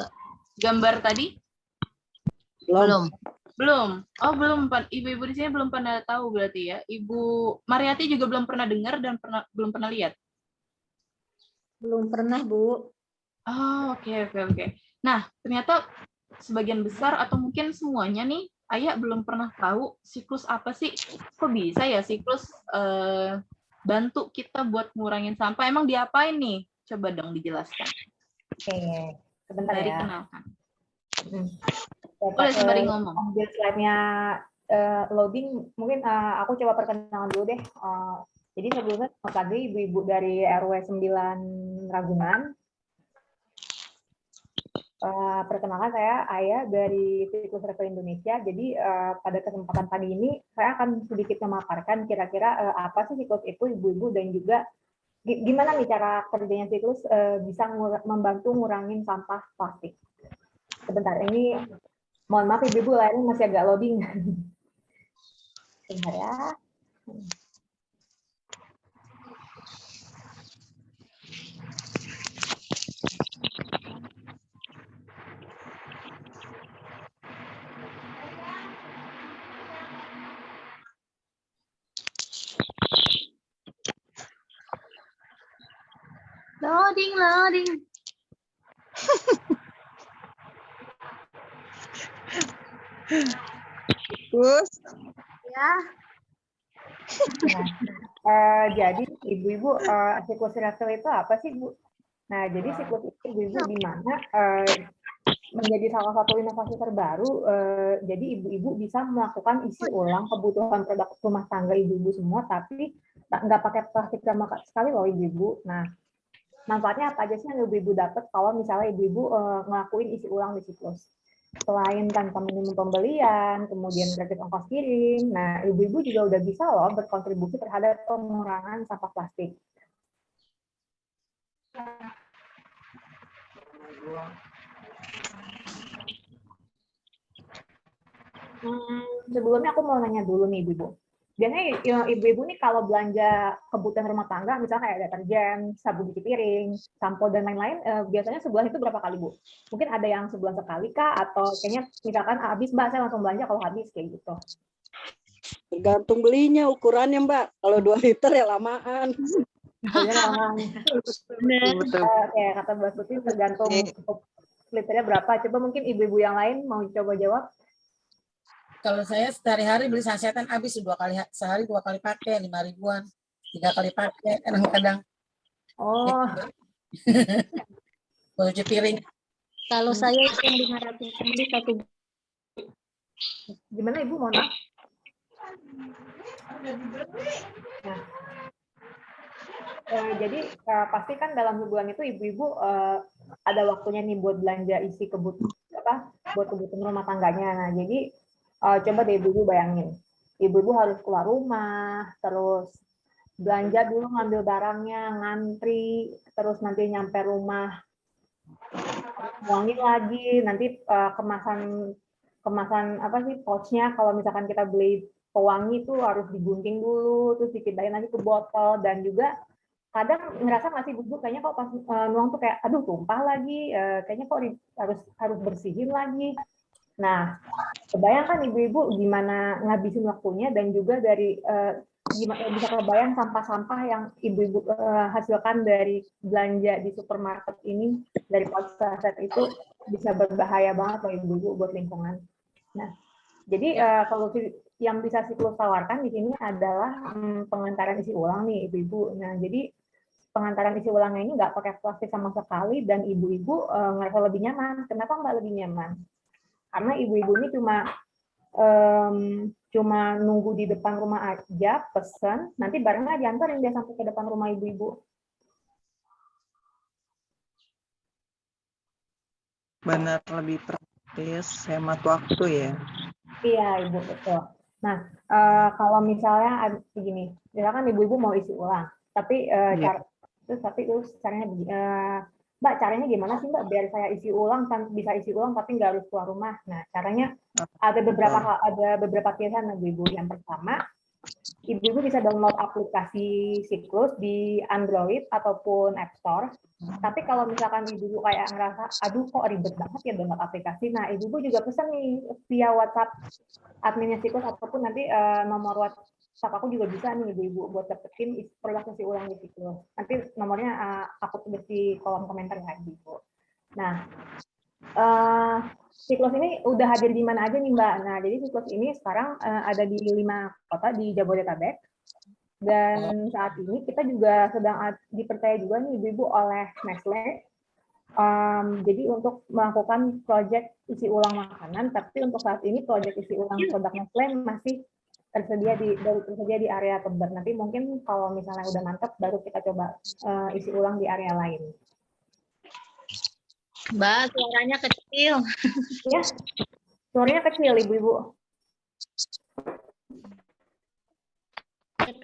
gambar tadi? Belum. Belum. Oh, belum. Ibu-ibu di sini belum pernah tahu berarti ya. Ibu Mariati juga belum pernah dengar dan belum pernah lihat. Belum pernah, Bu. Oh, oke. Nah, ternyata sebagian besar atau mungkin semuanya nih, Aya belum pernah tahu Siklus apa sih? Kok bisa ya Siklus bantu kita buat ngurangin sampah? Emang diapain nih? Coba dong dijelaskan. Oke, sebentar Dari ya. kenalkan. Boleh sembari ngomong. Ambil slide-nya loading, mungkin aku coba perkenalan dulu deh. Jadi sebelumnya tadi ibu-ibu dari RW 9 Ragunan. Perkenalkan, saya Aya dari Siklus Refill Indonesia. Jadi pada kesempatan pagi ini saya akan sedikit memaparkan kira-kira apa sih Siklus itu, ibu-ibu, dan juga gimana nih cara kerjanya Siklus bisa membantu ngurangin sampah plastik. Sebentar, ini mohon maaf ibu-ibu, layarnya masih agak loading. Sebentar ya. Loading. Terus? Ya. Jadi ibu-ibu siklus refill itu apa sih Bu? Nah, jadi siklus itu ibu-ibu di mana menjadi salah satu inovasi terbaru. Jadi ibu-ibu bisa melakukan isi ulang kebutuhan produk rumah tangga ibu-ibu semua, tapi nggak pakai plastik sama sekali loh ibu-ibu. Nah, manfaatnya apa aja sih yang ibu-ibu dapat kalau misalnya ibu-ibu ngelakuin isi ulang di siklus? Selain tanpa minimum pembelian, kemudian gratis ongkos kirim, nah ibu-ibu juga udah bisa loh berkontribusi terhadap pengurangan sampah plastik. Sebelumnya aku mau nanya dulu nih ibu-ibu. Biasanya ibu-ibu nih kalau belanja kebutuhan rumah tangga, misalnya kayak deterjen, sabun cuci piring, sampo dan lain-lain, biasanya sebulan itu berapa kali Bu? Mungkin ada yang sebulan sekali kah? Atau kayaknya misalkan habis Mbak, saya langsung belanja kalau habis kayak gitu. Tergantung belinya, ukurannya Mbak. Kalau 2 liter ya lamaan. Ya, lamaan. Kayak kata Mbak Suti, tergantung liternya berapa. Coba mungkin ibu-ibu yang lain mau coba jawab. Kalau saya sehari-hari beli sasetan habis sehari 2 kali pakai 5 ribuan, 3 kali pakai kadang-kadang. Oh, Cuci piring. Kalau saya yang 500 ml satu. gimana Ibu? Mohon maaf. Nah, jadi pasti kan dalam sebulan itu ibu-ibu ada waktunya nih buat belanja isi buat kebutuhan rumah tangganya. Nah, jadi coba deh ibu-ibu bayangin, ibu-ibu harus keluar rumah, terus belanja dulu ngambil barangnya, ngantri, terus nanti nyampe rumah, uangin lagi, nanti kemasan apa sih pouchnya, kalau misalkan kita beli pewangi itu harus digunting dulu, terus dipindahin lagi ke botol, dan juga kadang ngerasa nggak sih ibu kayaknya kok pas nuang tuh kayak aduh tumpah lagi, kayaknya kok harus bersihin lagi. Nah, kebayangkan ibu-ibu gimana ngabisin waktunya, dan juga dari gimana bisa kebayang sampah-sampah yang ibu-ibu hasilkan dari belanja di supermarket ini, dari pouch saset itu bisa berbahaya banget loh ibu-ibu buat lingkungan. Nah, jadi solusi yang bisa Siklus tawarkan di sini adalah pengantaran isi ulang nih ibu-ibu. Nah, jadi pengantaran isi ulangnya ini nggak pakai plastik sama sekali, dan ibu-ibu ngerasa lebih nyaman. Kenapa nggak lebih nyaman? Karena ibu-ibu ini cuma nunggu di depan rumah aja, pesen, nanti barangnya diantarin dia sampai ke depan rumah ibu-ibu. Benar, lebih praktis, hemat waktu ya. Iya, Ibu, betul. Nah, kalau misalnya begini, misalkan ibu-ibu mau isi ulang, tapi terus caranya Mbak, caranya gimana sih Mbak biar saya bisa isi ulang tapi nggak harus keluar rumah? Nah, caranya ada beberapa pilihan ibu-ibu. Yang pertama, ibu-ibu bisa download aplikasi Siklus di Android ataupun App Store. Tapi kalau misalkan ibu-ibu kayak ngerasa, aduh kok ribet banget ya download aplikasi, nah ibu-ibu juga pesan nih via WhatsApp adminnya Siklus, ataupun nanti nomor WhatsApp aku juga bisa nih ibu-ibu buat dapetin produk isi ulang di Siklus. Nanti nomornya aku tulis di kolom komentar ya ibu. Nah, Siklus ini udah hadir di mana aja nih Mbak? Nah, jadi Siklus ini sekarang ada di 5 kota di Jabodetabek. Dan saat ini kita juga sedang dipercaya juga nih ibu-ibu oleh Nestle. Jadi untuk melakukan proyek isi ulang makanan, tapi untuk saat ini proyek isi ulang produk Nestle masih tersedia di area Tebet. Nanti mungkin kalau misalnya udah mantap, baru kita coba isi ulang di area lain. Mbak, suaranya kecil. Ya, suaranya kecil ibu-ibu.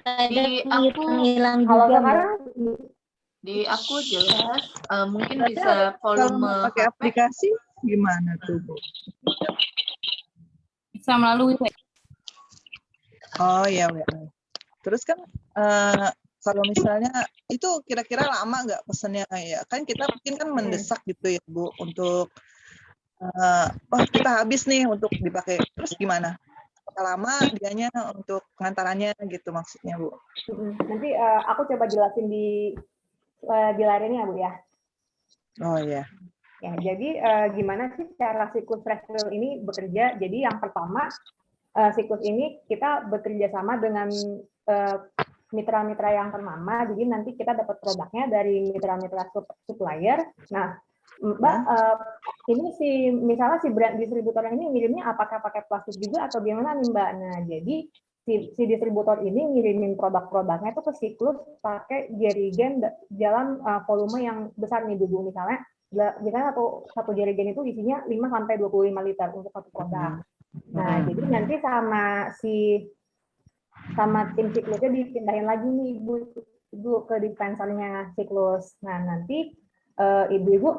Di aku hilang Kalau juga. sekarang di aku jelas, mungkin bisa volume pakai HP. aplikasi gimana tuh Bu? Bisa melalui web. Oh ya, terus kan kalau misalnya itu kira-kira lama nggak pesannya ya? Kan kita mungkin kan mendesak gitu ya Bu untuk kita habis nih untuk dipakai. Terus gimana? Lama dianya untuk pengantarannya gitu maksudnya Bu? Nanti aku coba jelasin di layar ini ya Bu ya. Oh ya. Ya, jadi gimana sih cara Siklus Refill ini bekerja? Jadi yang pertama, Siklus ini kita bekerja sama dengan mitra-mitra yang ternama, jadi nanti kita dapat produknya dari mitra-mitra supplier. Nah, Mbak, ini misalnya si brand distributor ini ngirimnya apakah pakai plastik juga atau gimana nih Mbak? Nah, jadi si distributor ini ngirimin produk-produknya itu ke siklus pakai jerigen dalam volume yang besar nih Bu. Misalnya satu jerigen itu isinya 5-25 liter untuk satu produk. Nah, jadi nanti sama tim siklusnya dipindahin lagi nih Ibu ke dispensernya siklus. Nah, nanti Ibu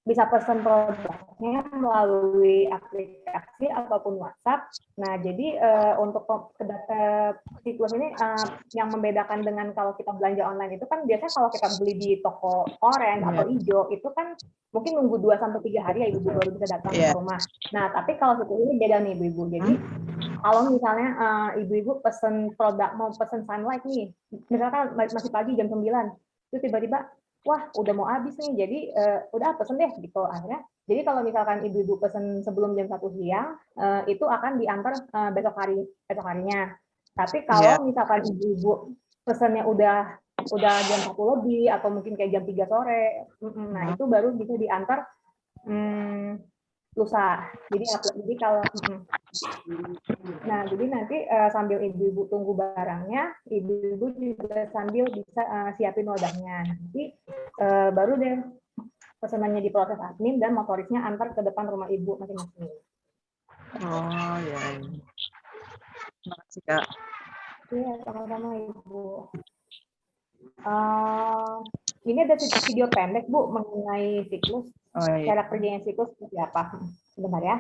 bisa pesan produknya melalui aplikasi ataupun WhatsApp. Nah, jadi untuk siklus ini yang membedakan dengan kalau kita belanja online itu kan biasanya kalau kita beli di toko orange atau hijau itu kan mungkin nunggu 2-3 hari ya Ibu baru bisa datang ke rumah. Nah, tapi kalau siklus ini beda nih Ibu. Jadi kalau misalnya ibu-ibu pesen produk, mau pesen Sunlight nih, misalkan masih pagi jam 9, itu tiba-tiba wah udah mau habis nih, jadi udah pesen deh gitu akhirnya. Jadi kalau misalkan ibu-ibu pesen sebelum jam 1 siang, itu akan diantar besok harinya. Tapi kalau misalkan ibu-ibu pesennya udah jam 1 lebih atau mungkin kayak jam 3 sore, nah itu baru bisa diantar lusa. Jadi kalau nah jadi nanti sambil ibu-ibu tunggu barangnya, ibu-ibu juga sambil bisa siapin wadahnya. Nanti baru deh pesanannya diproses admin dan motorisnya antar ke depan rumah ibu masing-masing. Oh ya. Terima kasih Kak. Iya, sama-sama Ibu. Ini ada video pendek Bu mengenai siklus. Cara kerjanya siklus seperti apa? Sebentar ya.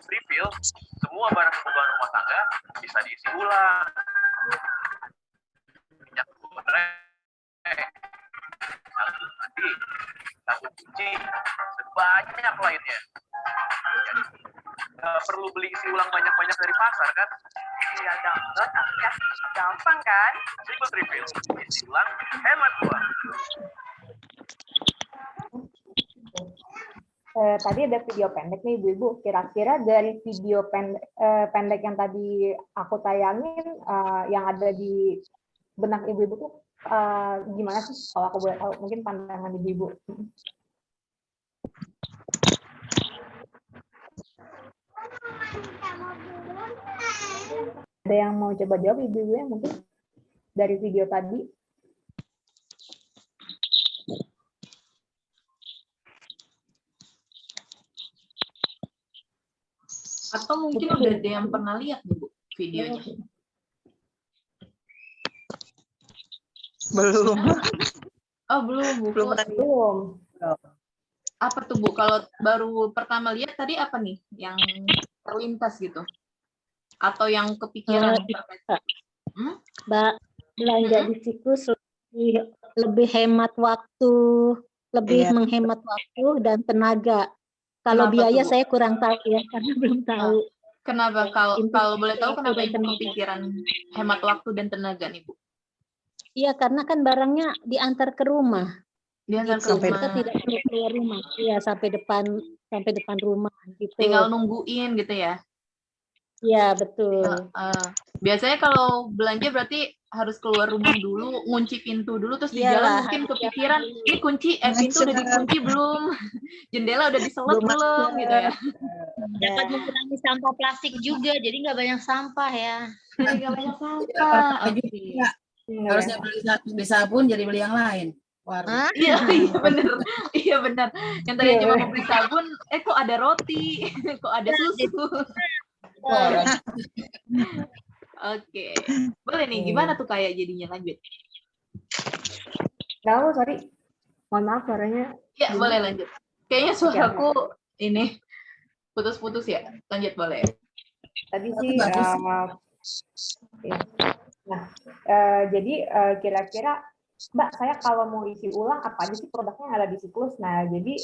Refill, semua barang kebutuhan rumah tangga bisa diisi ulang. Minyak goreng, mandi, sabun cuci, sebanyak lainnya. Perlu beli isi ulang banyak-banyak dari pasar kan? Tinggal download aplikasi, gampang kan? Siklus Refill, isi ulang, hemat uang. Tadi ada video pendek nih Ibu-Ibu. Kira-kira dari video pendek yang tadi aku tayangin, yang ada di benak Ibu-Ibu tuh gimana sih? Kalau aku boleh tahu, mungkin pandangan Ibu-Ibu. Ada yang mau coba jawab Ibu-Ibu ya mungkin dari video tadi? Atau mungkin udah ada yang pernah lihat Bu videonya? Belum. Oh belum Bu. Belum. Apa tuh Bu? Kalau baru pertama lihat tadi apa nih yang terlintas gitu? Atau yang kepikiran? Mbak, belanja di siklus lebih hemat waktu, lebih menghemat waktu dan tenaga. Kalau Kenapa biaya tuh, Bu? saya kurang tahu ya, karena belum tahu. Kenapa kalau boleh tahu kenapa Ibu kepikiran hemat waktu dan tenaga nih Bu? Iya, karena kan barangnya diantar ke rumah. Diantar ke Gitu. rumah. Kita tidak perlu keluar rumah. Iya, sampai depan rumah gitu. Tinggal nungguin gitu ya? Iya, betul. Biasanya kalau belanja berarti harus keluar rumah dulu, ngunci pintu dulu, terus di jalan Iyalah, mungkin harus kepikiran, ini pintu udah dikunci belum? Jendela udah diselot belum? Gitu ya? Dapat mengurangi sampah plastik juga, jadi nggak banyak sampah ya. Jadi nggak banyak sampah. Harusnya beli sabun jadi beli yang lain. Iya benar, iya benar. Yang tadi cuma mau beli sabun, kok ada roti, kok ada susu. Oke, boleh nih. Gimana tuh kayak jadinya lanjut? Tahu, sorry. Mohon maaf suaranya. Ya, boleh lanjut. Kayaknya suaraku ini putus-putus ya. Lanjut boleh. Tadi sih, jadi kira-kira Mbak, saya kalau mau isi ulang apa aja sih produknya yang ada di siklus? Nah, jadi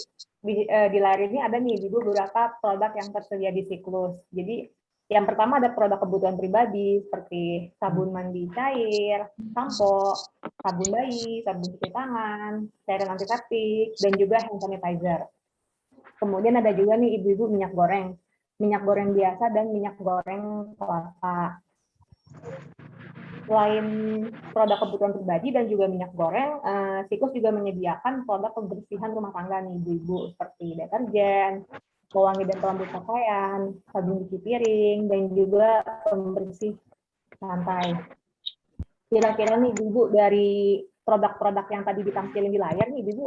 di layar ini ada nih beberapa produk yang tersedia di siklus. Jadi yang pertama ada produk kebutuhan pribadi seperti sabun mandi cair, sampo, sabun bayi, sabun cuci tangan, cairan antiseptik, dan juga hand sanitizer. Kemudian ada juga nih ibu-ibu minyak goreng biasa dan minyak goreng kelapa. Selain produk kebutuhan pribadi dan juga minyak goreng, siklus juga menyediakan produk pembersihan rumah tangga nih ibu-ibu seperti deterjen, pewangi dan pelembut pakaian, sabun cuci piring, dan juga pembersih lantai. Kira-kira nih ibu-ibu dari produk-produk yang tadi ditampilin di layar nih ibu-ibu,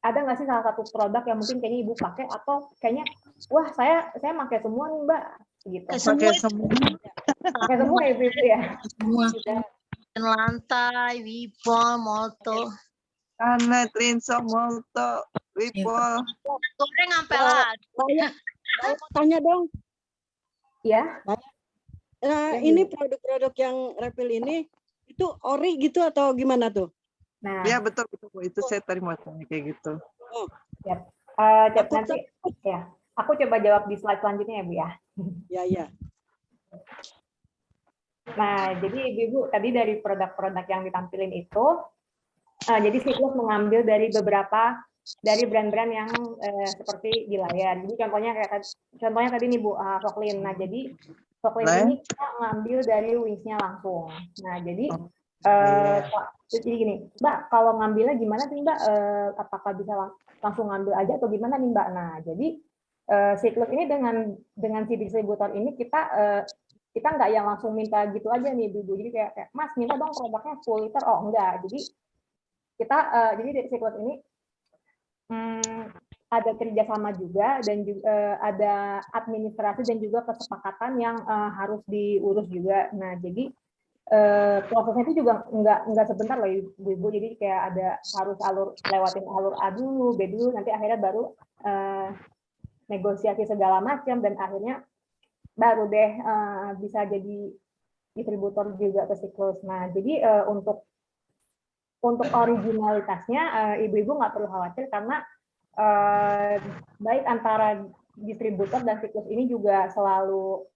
ada nggak sih salah satu produk yang mungkin kayaknya ibu pakai atau kayaknya wah saya pakai semua nih mbak gitu. Pakai semua. Pakai semua ya ibu ya. Semua. Lantai, Wipol, Molto. Karena Trinso, Molto, Wipol. Goreng sampai lah. Saya mau tanya dong. Ya. Nah, ini produk-produk yang refill ini itu ori gitu atau gimana tuh? Nah, ya betul Bu. Itu saya tadi mau tanya kayak gitu. Oh. Ya. Nanti ya, aku coba jawab di slide selanjutnya ya Bu ya. Ya. Nah, jadi ibu-ibu tadi dari produk-produk yang ditampilin itu, jadi siklus mengambil dari beberapa dari brand-brand yang seperti di layar. Jadi contohnya tadi nih Bu, Voclean. Nah, jadi Voclean ini kita ngambil dari Wings-nya langsung. Nah, jadi jadi gini, Mbak, kalau ngambilnya gimana sih Mbak? Apakah bisa langsung ngambil aja atau gimana nih Mbak? Nah, jadi siklus ini dengan si distributor ini kita nggak yang langsung minta gitu aja nih ibu. Jadi kayak Mas minta dong produknya full liter. Oh enggak. Jadi kita jadi dari siklus ini ada kerjasama juga dan juga ada administrasi dan juga kesepakatan yang harus diurus juga. Nah jadi prosesnya itu juga nggak sebentar loh ibu. Jadi kayak ada harus lewatin alur A dulu, B dulu, nanti akhirnya baru negosiasi segala macam dan akhirnya baru deh bisa jadi distributor juga ke siklus. Nah, jadi untuk originalitasnya ibu-ibu nggak perlu khawatir karena baik antara distributor dan siklus ini juga selalu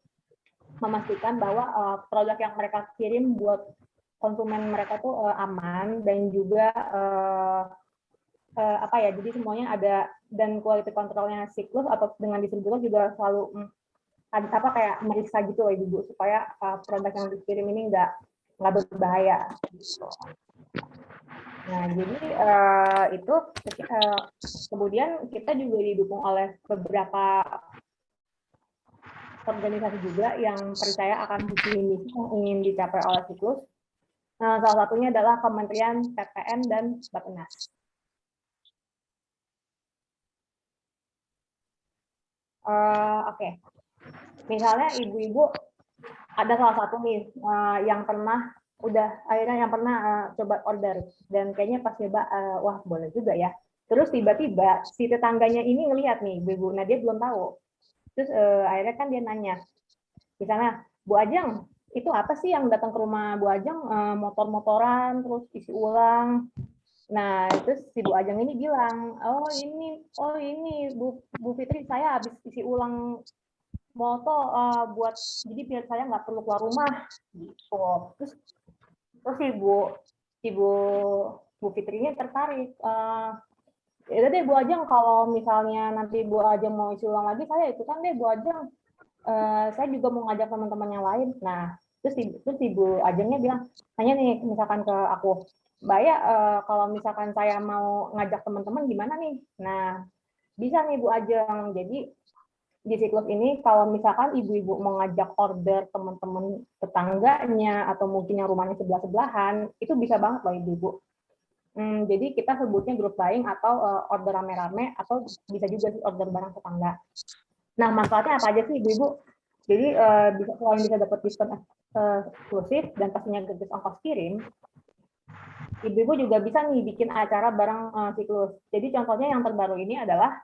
memastikan bahwa produk yang mereka kirim buat konsumen mereka tuh aman dan juga jadi semuanya ada dan quality controlnya siklus atau dengan distributor juga selalu kayak meriksa gitu loh ibu supaya produk yang dikirim ini nggak berbahaya gitu. Nah jadi itu kemudian kita juga didukung oleh beberapa organisasi juga yang percaya akan visi misi yang ingin dicapai oleh siklus. Salah satunya adalah Kementerian PPN dan Bappenas. Oke. Misalnya ibu-ibu ada salah satu nih yang pernah coba order dan kayaknya pas coba wah boleh juga ya. Terus tiba-tiba si tetangganya ini ngelihat nih ibu-ibu, nah dia belum tahu. Terus akhirnya kan dia nanya, misalnya Bu Ajeng itu apa sih yang datang ke rumah Bu Ajeng motor-motoran terus isi ulang. Nah terus si Bu Ajeng ini bilang, oh ini Bu Fitri saya habis isi ulang moto buat jadi biar saya nggak perlu keluar rumah gitu. Terus ibu Fitrinya tertarik. Ya deh Bu Ajeng kalau misalnya nanti Bu Ajeng mau isi ulang lagi saya ikutan deh Bu Ajeng. Saya juga mau ngajak teman-teman yang lain. Nah terus ibu Ajengnya bilang, tanya nih misalkan ke aku, Mbak ya kalau misalkan saya mau ngajak teman-teman gimana nih? Nah bisa nih Bu Ajeng. Jadi di siklus ini kalau misalkan ibu-ibu mau ngajak order teman-teman tetangganya atau mungkin yang rumahnya sebelah-sebelahan, itu bisa banget loh ibu-ibu. Jadi kita sebutnya group buying atau order rame-rame atau bisa juga order barang tetangga. Nah manfaatnya apa aja sih ibu-ibu? Jadi selain bisa dapat diskon eksklusif dan pastinya gratis ongkos kirim, ibu-ibu juga bisa nih bikin acara bareng siklus. Jadi contohnya yang terbaru ini adalah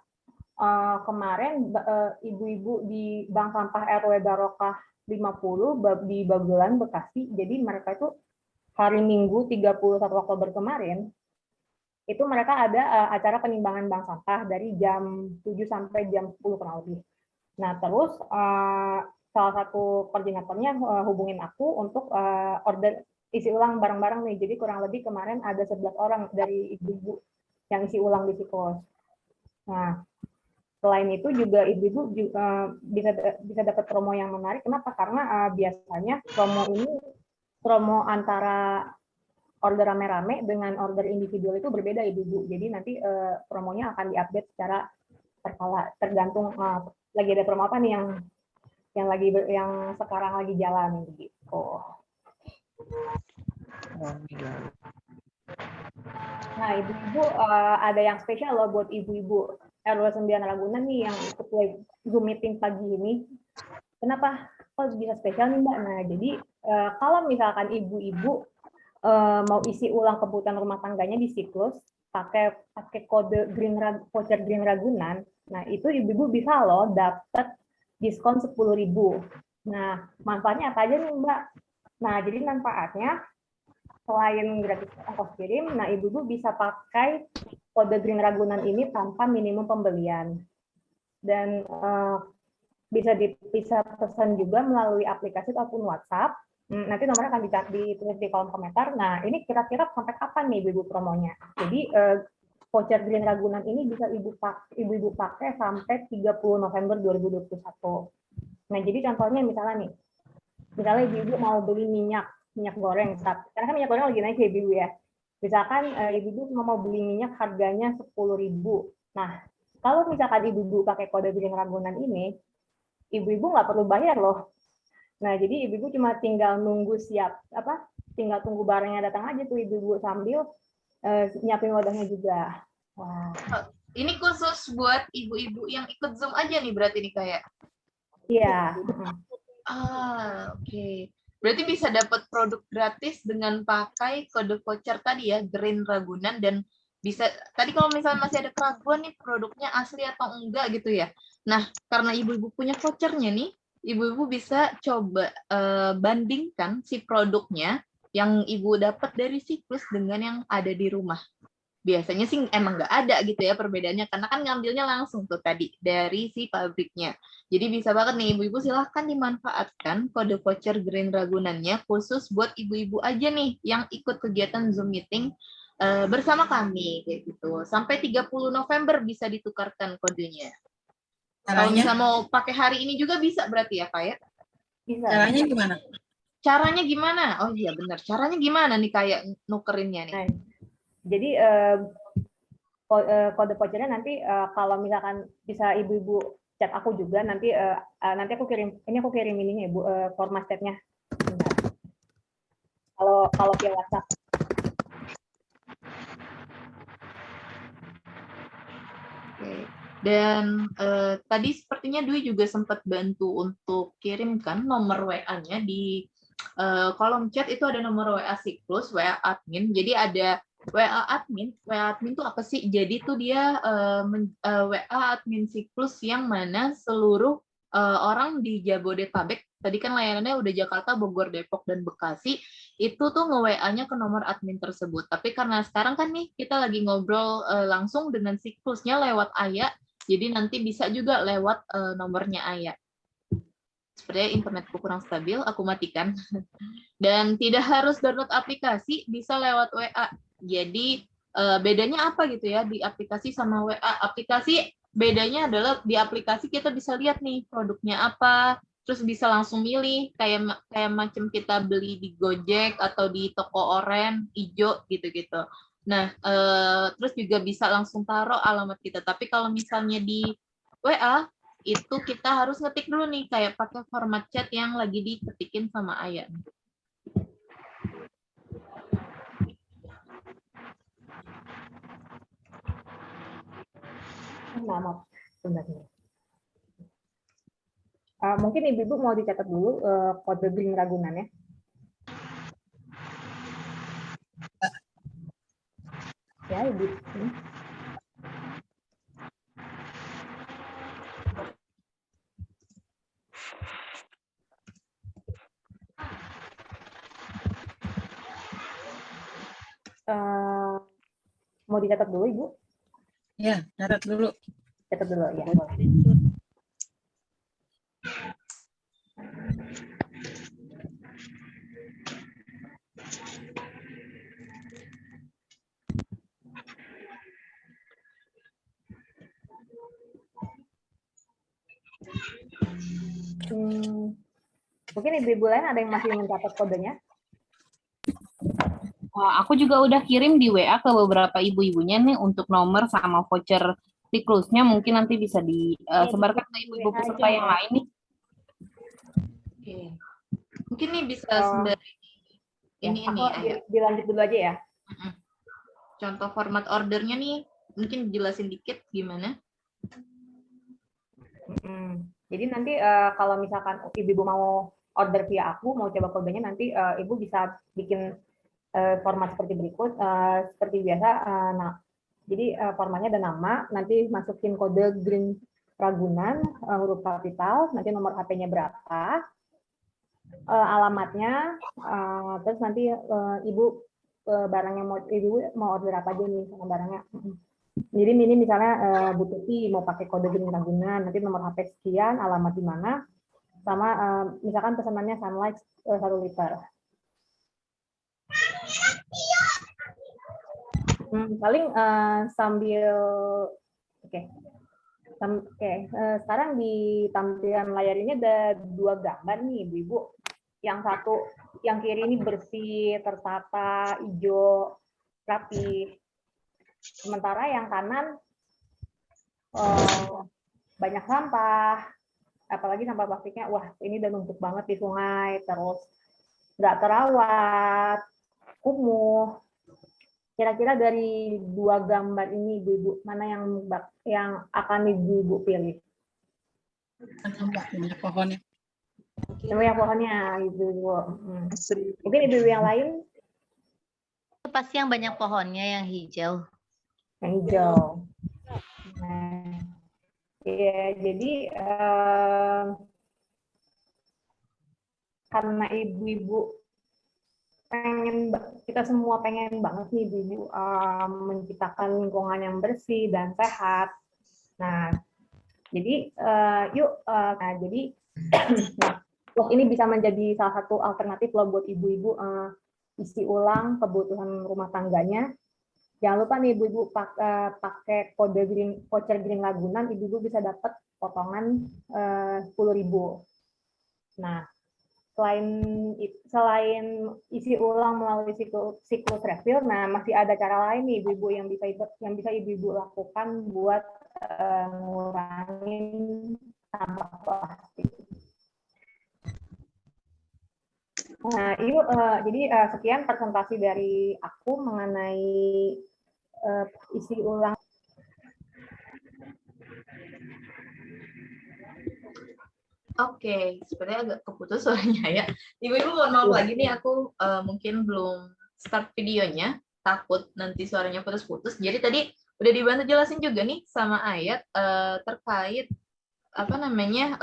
kemarin ibu-ibu di Bank Sampah RW Barokah 50 di Babelan, Bekasi. Jadi mereka itu hari Minggu 31 Oktober kemarin, itu mereka ada acara penimbangan bank sampah dari jam 7 sampai jam 10 kurang lebih. Nah terus salah satu koordinatornya hubungin aku untuk order isi ulang bareng-bareng nih. Jadi kurang lebih kemarin ada 11 orang dari ibu-ibu yang isi ulang di siklus. Nah Selain itu juga ibu-ibu bisa dapat promo yang menarik. Kenapa? Karena biasanya promo antara order rame-rame dengan order individual itu berbeda ibu-ibu. Jadi nanti promonya akan diupdate secara berkala, tergantung lagi ada promo apa nih yang sekarang lagi jalan gitu. Nah, ibu-ibu ada yang spesial loh buat ibu-ibu RW 9 Ragunan nih yang ikut Zoom meeting pagi ini. Kenapa kok bisa spesial nih Mbak? Nah, jadi kalau misalkan ibu-ibu mau isi ulang kebutuhan rumah tangganya di Siklus pakai kode voucher Green Ragunan, nah itu ibu-ibu bisa loh dapat diskon 10.000. Nah, manfaatnya apa aja nih Mbak? Nah, jadi manfaatnya selain gratis ongkos kirim, nah ibu-ibu bisa pakai kode Green Ragunan ini tanpa minimum pembelian. Dan bisa pesan juga melalui aplikasi ataupun WhatsApp. Nanti nomornya akan ditulis di kolom komentar. Nah, ini kira-kira sampai kapan nih ibu-ibu promonya? Jadi voucher Green Ragunan ini bisa ibu-ibu pakai sampai 30 November 2021. Nah, jadi contohnya misalnya ibu-ibu mau beli minyak goreng, karena kan minyak goreng lagi naik ya ibu ya. Misalkan ibu-ibu mau beli minyak harganya 10.000. Nah, kalau misalkan ibu-ibu pakai kode Green Ragunan ini, ibu-ibu nggak perlu bayar loh. Nah, jadi ibu-ibu cuma tinggal nunggu tinggal tunggu barangnya datang aja tuh ibu-ibu sambil nyiapin wadahnya juga. Wah. Ini khusus buat ibu-ibu yang ikut Zoom aja nih berarti nih kayak. Iya. Oke. Berarti bisa dapat produk gratis dengan pakai kode voucher tadi ya, Green Ragunan, dan bisa tadi kalau misalnya masih ada keraguan nih produknya asli atau enggak gitu ya. Nah, karena ibu-ibu punya vouchernya nih, ibu-ibu bisa coba bandingkan si produknya yang ibu dapat dari Siklus dengan yang ada di rumah. Biasanya sih emang nggak ada gitu ya perbedaannya, karena kan ngambilnya langsung tuh tadi dari si pabriknya. Jadi bisa banget nih ibu-ibu silahkan dimanfaatkan kode voucher Green Ragunannya khusus buat ibu-ibu aja nih yang ikut kegiatan Zoom meeting bersama kami kayak gitu. Sampai 30 November bisa ditukarkan kodenya. Kalau misalnya mau pakai hari ini juga bisa berarti ya kayak? Bisa. Caranya gimana? Caranya gimana? Oh iya benar. Caranya gimana nih kayak nukerinnya nih? Nah, jadi kode vouchernya nanti kalau misalkan bisa ibu-ibu chat aku juga nanti aku kirim ininya ibu format chatnya. Kalau via WhatsApp. Oke. Dan tadi sepertinya Dwi juga sempat bantu untuk kirimkan nomor WA-nya di kolom chat. Itu ada nomor WA Siklus, WA admin. Jadi ada WA admin itu apa sih? Jadi tuh dia WA admin Siklus yang mana seluruh orang di Jabodetabek, tadi kan layanannya udah Jakarta, Bogor, Depok, dan Bekasi, itu tuh nge-WA-nya ke nomor admin tersebut. Tapi karena sekarang kan nih kita lagi ngobrol langsung dengan Siklusnya lewat Aya, jadi nanti bisa juga lewat nomornya Aya. Sepertinya internetku kurang stabil, aku matikan. Dan tidak harus download aplikasi, bisa lewat WA. Jadi bedanya apa gitu ya di aplikasi sama WA? Aplikasi bedanya adalah di aplikasi kita bisa lihat nih produknya apa, terus bisa langsung milih kayak macam kita beli di Gojek atau di toko oren, hijau gitu-gitu. Nah, terus juga bisa langsung taruh alamat kita. Tapi kalau misalnya di WA itu kita harus ngetik dulu nih kayak pakai format chat yang lagi diketikin sama Aya. Maaf, sebenarnya. Mungkin ibu-ibu mau dicatat dulu kode Green Ragunan ya. Ya, ibu. Mau dicatat dulu ibu? Ya, catat dulu. Catat dulu ya. Mungkin ibu-ibu lain ada yang masih mencatat kodenya? Aku juga udah kirim di WA ke beberapa ibu-ibunya nih untuk nomor sama voucher siklusnya, mungkin nanti bisa disebarkan ke ibu-ibu peserta yang lain nih. Oke. Mungkin nih bisa Oh. sembari Ya, ini aku Ayah. dilanjut dulu aja ya. Contoh format ordernya nih, mungkin jelasin dikit gimana? Jadi nanti kalau misalkan ibu-ibu mau order via aku, mau coba kodenya, nanti ibu bisa bikin format seperti berikut. Seperti biasa, nah, jadi formatnya ada nama, nanti masukin kode Green Ragunan, huruf kapital, nanti nomor HP-nya berapa, alamatnya, terus nanti ibu barang yang ibu mau order apa aja nih sama barangnya. Jadi ini misalnya butuh tea, mau pakai kode Green Ragunan, nanti nomor HP sekian, alamat di mana, sama misalkan pesanannya Sunlight 1 liter. Paling sambil sekarang di tampilan layar ini ada 2 gambar nih ibu-ibu. Yang satu yang kiri ini bersih, tertata, hijau, rapi. Sementara yang kanan banyak sampah, apalagi sampah plastiknya. Wah, ini udah numpuk banget di sungai, terus nggak terawat, kumuh. Kira-kira dari 2 gambar ini, ibu-ibu, mana yang akan ibu-ibu pilih? Banyak pohonnya. Yang pohonnya, ibu-ibu. Mungkin ibu-ibu yang lain? Pasti yang banyak pohonnya, yang hijau. Yang hijau. Nah, ya, jadi karena ibu-ibu kita semua pengen banget nih ibu-ibu menciptakan lingkungan yang bersih dan sehat. Nah, jadi jadi vlog ini bisa menjadi salah satu alternatif loh buat ibu-ibu isi ulang kebutuhan rumah tangganya. Jangan lupa nih ibu-ibu pakai kode voucher Green Ragunan, ibu-ibu bisa dapat potongan 10.000. Nah, selain isi ulang melalui siklus refill, nah masih ada cara lain nih ibu-ibu yang bisa ibu-ibu lakukan buat ngurangin sampah plastik. Nah, ibu, jadi sekian presentasi dari aku mengenai isi ulang. Oke, sepertinya agak keputus suaranya ya. Ibu-ibu mohon maaf lagi nih, aku mungkin belum start videonya, takut nanti suaranya putus-putus. Jadi tadi udah dibantu jelasin juga nih sama Ayat terkait apa namanya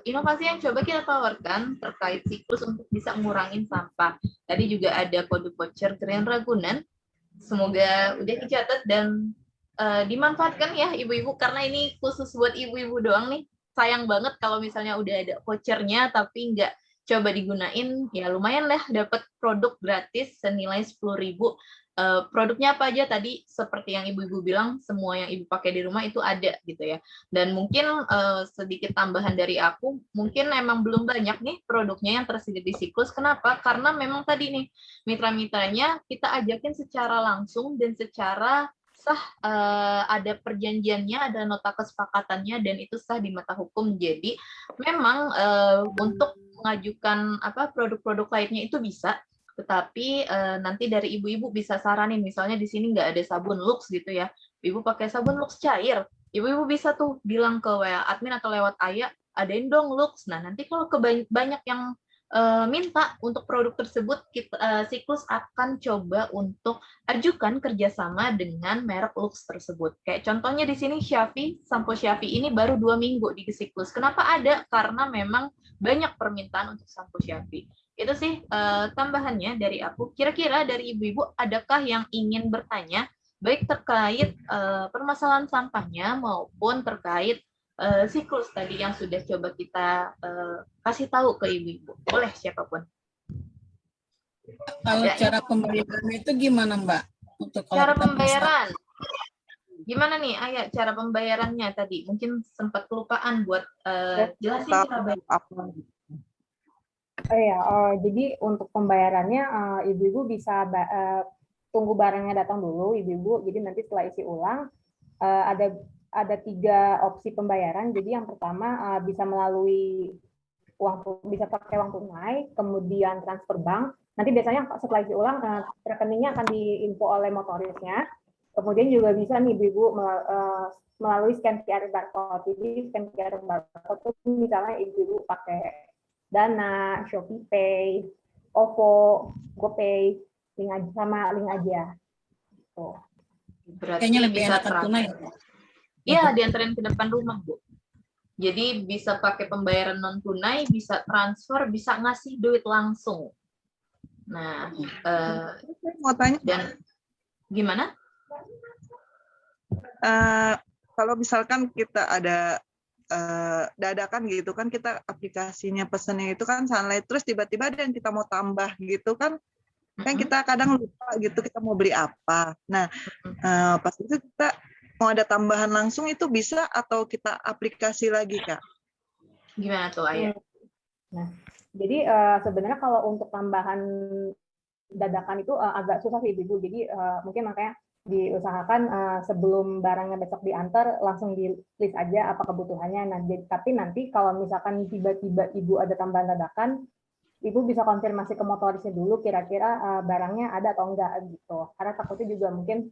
inovasi yang coba kita tawarkan terkait siklus untuk bisa ngurangin sampah. Tadi juga ada kode voucher Green Ragunan. Semoga udah dicatat dan dimanfaatkan ya ibu-ibu, karena ini khusus buat ibu-ibu doang nih. Sayang banget kalau misalnya udah ada vouchernya tapi nggak coba digunain, ya lumayan lah dapat produk gratis senilai 10.000. Produknya apa aja tadi seperti yang ibu-ibu bilang, semua yang ibu pakai di rumah itu ada gitu ya. Dan mungkin sedikit tambahan dari aku, mungkin emang belum banyak nih produknya yang tersedia di siklus. Kenapa? Karena memang tadi nih mitra-mitranya kita ajakin secara langsung dan secara sah, ada perjanjiannya, ada nota kesepakatannya, dan itu sah di mata hukum. Jadi memang untuk mengajukan produk-produk lainnya itu bisa, tetapi nanti dari ibu-ibu bisa saranin, misalnya di sini nggak ada sabun Lux gitu ya, ibu pakai sabun Lux cair, ibu-ibu bisa tuh bilang ke WA admin atau lewat Ayah, adain dong Lux. Nah nanti kalau banyak yang minta untuk produk tersebut, siklus akan coba untuk ajukan kerjasama dengan merek Lux tersebut. Kayak contohnya di sini Syafi, sampo Syafi ini baru 2 minggu di siklus. Kenapa ada? Karena memang banyak permintaan untuk sampo Syafi. Itu sih tambahannya dari aku. Kira-kira dari ibu-ibu adakah yang ingin bertanya, baik terkait permasalahan sampahnya maupun terkait siklus tadi yang sudah coba kita kasih tahu ke ibu-ibu. Boleh siapapun. Kalau cara pembayaran itu gimana, Mbak? Untuk cara pembayaran. Gimana nih, Ayah, cara pembayarannya tadi? Mungkin sempat kelupaan buat jelasin cara bayar. Jadi untuk pembayarannya ibu-ibu bisa tunggu barangnya datang dulu ibu-ibu. Jadi nanti setelah isi ulang ada 3 opsi pembayaran. Jadi yang pertama bisa melalui bisa pakai uang tunai, kemudian transfer bank. Nanti biasanya setelah isi ulang rekeningnya akan diinfo oleh motorisnya. Kemudian juga bisa nih ibu-ibu melalui scan QR barcode. Jadi scan QR barcode itu misalnya ibu-ibu pakai Dana, Shopee Pay, OVO, GoPay, link aja. Tuh. Berarti Kayaknya lebih bisa enakan tunai. Iya, diantarin ke depan rumah, Bu. Jadi bisa pakai pembayaran non tunai, bisa transfer, bisa ngasih duit langsung. Nah, mau tanya dan gimana? Kalau misalkan kita ada dadakan gitu kan, kita aplikasinya pesennya itu kan Sunlight, terus tiba-tiba ada yang kita mau tambah gitu kan kita kadang lupa gitu kita mau beli apa. Nah pas itu kita mau ada tambahan langsung itu bisa atau kita aplikasi lagi, Kak? Gimana tuh, Ayah? Nah, jadi sebenarnya kalau untuk tambahan dadakan itu agak susah sih ibu. Jadi mungkin makanya diusahakan sebelum barangnya besok diantar langsung di list aja apa kebutuhannya. Nah, tapi nanti kalau misalkan tiba-tiba ibu ada tambahan dadakan, ibu bisa konfirmasi ke motorisnya dulu kira-kira barangnya ada atau enggak gitu. Karena takutnya juga mungkin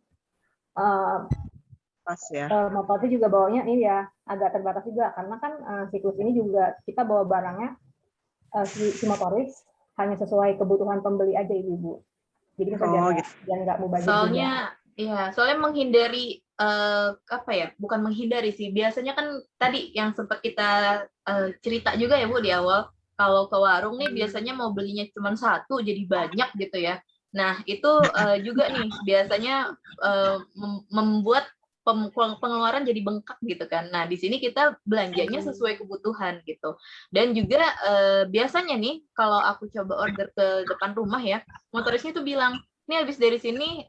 pas ya. Motorisnya juga bawanya ini ya agak terbatas juga karena kan siklus ini juga kita bawa barangnya si motoris hanya sesuai kebutuhan pembeli aja ibu. Jadi kita jangan nggak mubazir juga. Soalnya menghindari bukan menghindari sih. Biasanya kan tadi yang sempat kita cerita juga ya Bu di awal, kalau ke warung nih biasanya mau belinya cuma 1 jadi banyak gitu ya. Nah itu juga nih biasanya membuat pengeluaran jadi bengkak gitu kan. Nah di sini kita belanjanya sesuai kebutuhan gitu. Dan juga biasanya nih kalau aku coba order ke depan rumah ya, motorisnya tuh bilang, ini habis dari sini,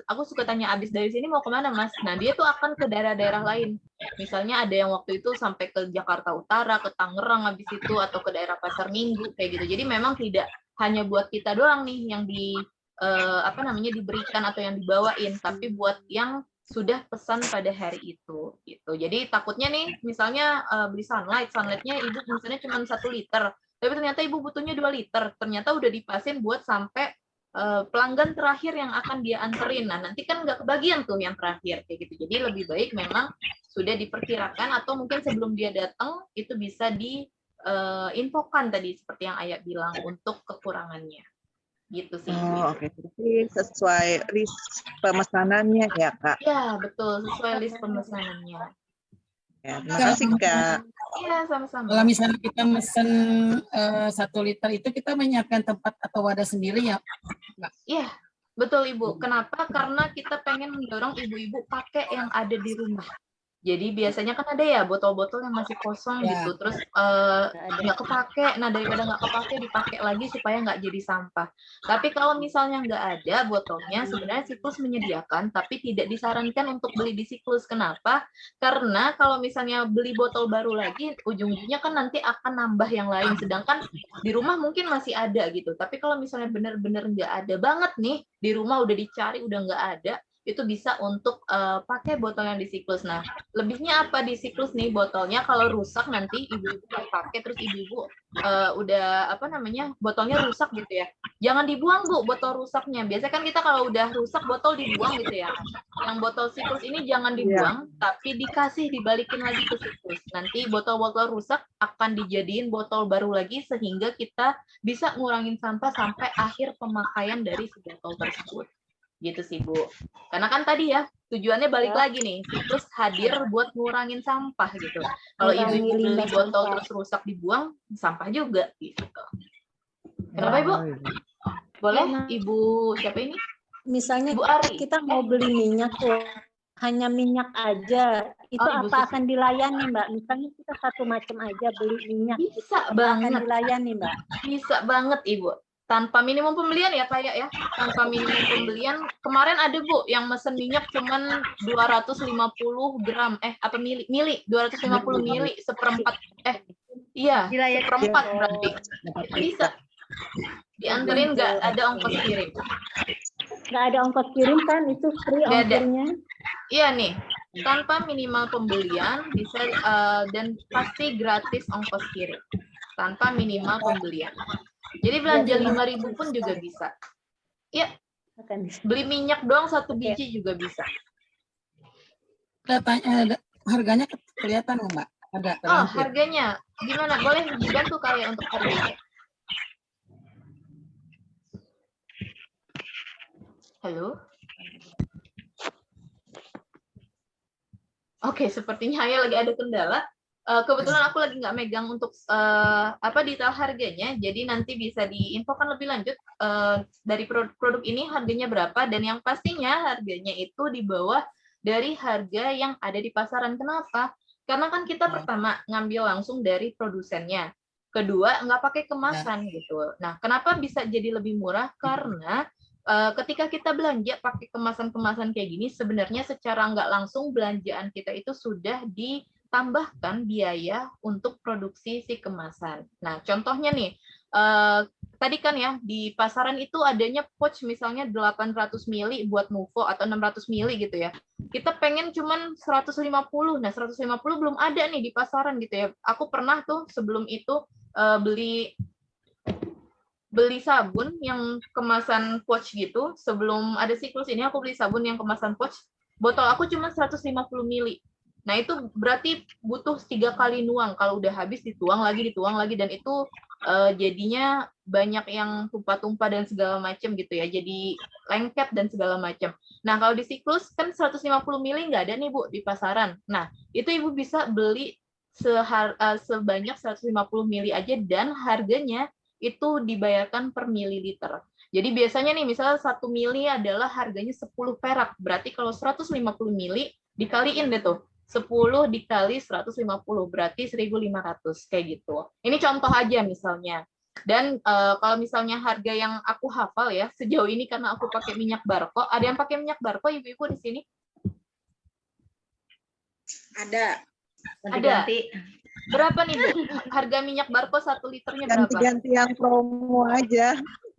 aku suka tanya habis dari sini mau kemana Mas? Nah dia tuh akan ke daerah-daerah lain. Misalnya ada yang waktu itu sampai ke Jakarta Utara, ke Tangerang habis itu, atau ke daerah Pasar Minggu kayak gitu. Jadi memang tidak hanya buat kita doang nih yang diberikan atau yang dibawain, tapi buat yang sudah pesan pada hari itu gitu. Jadi takutnya nih misalnya beli sunlightnya ibu misalnya cuma 1 liter, tapi ternyata ibu butuhnya 2 liter, ternyata udah dipasin buat sampai pelanggan terakhir yang akan dia anterin. Nah, nanti kan nggak kebagian tuh yang terakhir kayak gitu. Jadi lebih baik memang sudah diperkirakan atau mungkin sebelum dia datang itu bisa diinfokan tadi seperti yang Ayah bilang untuk kekurangannya. Gitu sih. Oh, oke. Jadi sesuai list pemesanannya ya, Kak? Iya, betul. Sesuai list pemesanannya. Ya, terima kasih, Kak. Iya, sama-sama. Kalau misalnya kita mesen 1 liter itu kita menyiapkan tempat atau wadah sendiri ya? Iya, betul Ibu. Kenapa? Karena kita pengen mendorong ibu-ibu pakai yang ada di rumah. Jadi biasanya kan ada ya botol-botol yang masih kosong gitu, terus nggak kepake. Nah daripada nggak kepake dipakai lagi supaya nggak jadi sampah. Tapi kalau misalnya nggak ada botolnya, sebenarnya Siklus menyediakan, tapi tidak disarankan untuk beli di Siklus. Kenapa? Karena kalau misalnya beli botol baru lagi, ujung-ujungnya kan nanti akan nambah yang lain. Sedangkan di rumah mungkin masih ada gitu. Tapi kalau misalnya benar-benar nggak ada banget nih, di rumah udah dicari udah nggak ada, itu bisa untuk pakai botol yang di Siklus. Nah, lebihnya apa di Siklus nih, botolnya kalau rusak nanti ibu-ibu nggak pakai, terus ibu-ibu botolnya rusak gitu ya. Jangan dibuang Bu, botol rusaknya. Biasanya kan kita kalau udah rusak botol dibuang gitu ya. Yang botol Siklus ini jangan dibuang, tapi dibalikin lagi ke Siklus. Nanti botol-botol rusak akan dijadiin botol baru lagi sehingga kita bisa ngurangin sampah sampai akhir pemakaian dari si botol tersebut. Gitu sih Bu. Karena kan tadi ya tujuannya balik lagi nih, Siklus hadir buat ngurangin sampah gitu. Kalau ibu-ibu beli botol terus rusak dibuang, sampah juga gitu. Kenapa Ibu? Boleh Ibu siapa ini? Misalnya Ibu Ari. kita mau beli minyak tuh, hanya minyak aja, itu apa akan dilayani Mbak? Misalnya kita satu macam aja beli minyak, bisa banget. Akan dilayani Mbak? Bisa banget Ibu. Tanpa minimum pembelian ya kayak ya, tanpa minimum pembelian. Kemarin ada Bu yang mesen minyak cuman 250 gram, mili 250 mili Iya, Dilayani. seperempat berarti. Itu bisa. Dianterin nggak ada ongkos kirim. Nggak ada ongkos kirim kan? Itu free Nggak ada. ongkirnya. Iya nih, tanpa minimal pembelian bisa dan pasti gratis ongkos kirim. Tanpa minimal pembelian. Jadi belanja 5.000 pun juga bisa. Iya. Beli minyak doang 1 biji juga bisa. Datanya, harganya kelihatan nggak, Mbak? Ada Oh, terlampir. harganya gimana? Boleh dibantu kali ya untuk harganya? Halo? Oke, sepertinya Haya lagi ada kendala. Kebetulan aku lagi nggak megang untuk detail harganya, jadi nanti bisa diinfokan lebih lanjut dari produk ini harganya berapa, dan yang pastinya harganya itu di bawah dari harga yang ada di pasaran. Kenapa? Karena kan kita pertama ngambil langsung dari produsennya, kedua nggak pakai kemasan gitu. Nah, kenapa bisa jadi lebih murah? Karena ketika kita belanja pakai kemasan-kemasan kayak gini, sebenarnya secara nggak langsung belanjaan kita itu sudah ditambahkan biaya untuk produksi si kemasan. Nah, contohnya nih, tadi kan ya di pasaran itu adanya pouch misalnya 800 ml buat Nuvo atau 600 ml gitu ya. Kita pengen cuman 150. Nah, 150 belum ada nih di pasaran gitu ya. Aku pernah tuh sebelum itu beli sabun yang kemasan pouch gitu. Sebelum ada siklus ini aku beli sabun yang kemasan pouch. Botol aku cuma 150 ml. Nah, itu berarti butuh 3 kali nuang. Kalau udah habis dituang lagi, dan itu jadinya banyak yang tumpah-tumpah dan segala macam gitu ya. Jadi lengket dan segala macam. Nah, kalau di siklus kan 150 ml nggak ada nih Bu di pasaran. Nah, itu Ibu bisa beli sebanyak 150 ml aja, dan harganya itu dibayarkan per mililiter. Jadi biasanya nih misalnya 1 mili adalah harganya 10 perak. Berarti kalau 150 mili dikaliin deh tuh. 10 dikali 150 berarti 1.500 kayak gitu. Ini contoh aja misalnya. Dan kalau misalnya harga yang aku hafal ya sejauh ini karena aku pakai minyak Barco. Ada yang pakai minyak Barco ibu-ibu di sini? Ada. Ada. Berapa nih Bu? Harga minyak Barco 1 liternya berapa? Ganti-ganti yang promo aja.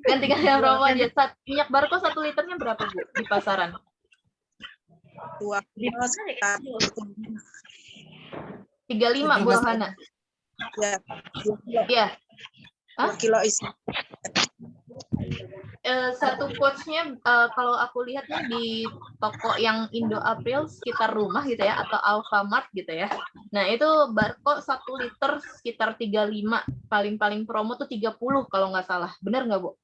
Ganti-ganti yang promo aja. Minyak Barco 1 liternya berapa Bu di pasaran? 35 Bu Rohana. Ya. Iya. 2 kilo isi. Satu pouchnya kalau aku lihatnya di toko yang Indo April sekitar rumah gitu ya, atau Alfamart gitu ya. Nah, itu Barco 1 liter sekitar 35, paling promo tuh 30 kalau nggak salah. Benar nggak Bu?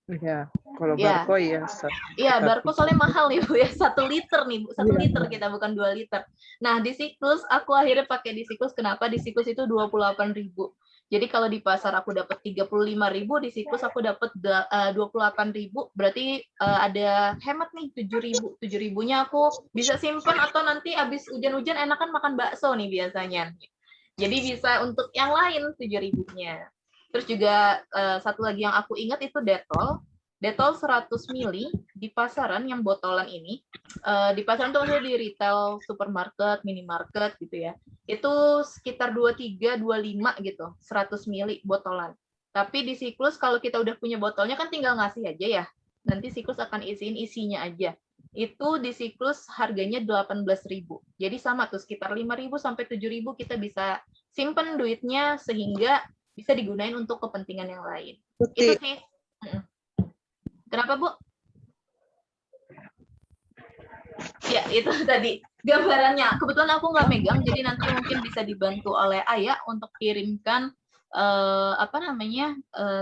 Iya, kalau Ya. Barco ya. Iya, Barco soalnya mahal nih Bu ya, 1 liter nih Bu, 1 liter kita bukan 2 liter. Nah, di siklus aku akhirnya pakai di siklus. Kenapa? Di siklus itu 28.000. Jadi kalau di pasar aku dapat 35.000, di siklus aku dapat 28.000, berarti ada hemat nih 7.000. 7.000-nya aku bisa simpen atau nanti habis hujan-hujan enakan makan bakso nih biasanya. Jadi bisa untuk yang lain 7.000-nya. Terus juga satu lagi yang aku ingat itu Dettol. Dettol 100 ml di pasaran yang botolan ini. Di pasaran itu maksudnya di retail, supermarket, minimarket gitu ya. Itu sekitar 23, 25 gitu, 100 ml botolan. Tapi di siklus kalau kita udah punya botolnya kan tinggal ngasih aja ya. Nanti siklus akan isiin isinya aja. Itu di siklus harganya 18.000. Jadi sama tuh sekitar 5.000 sampai 7.000 kita bisa simpen duitnya sehingga bisa digunain untuk kepentingan yang lain. Itu sih. Kenapa, Bu? Ya, itu tadi gambarannya. Kebetulan aku nggak megang, jadi nanti mungkin bisa dibantu oleh Ayah untuk kirimkan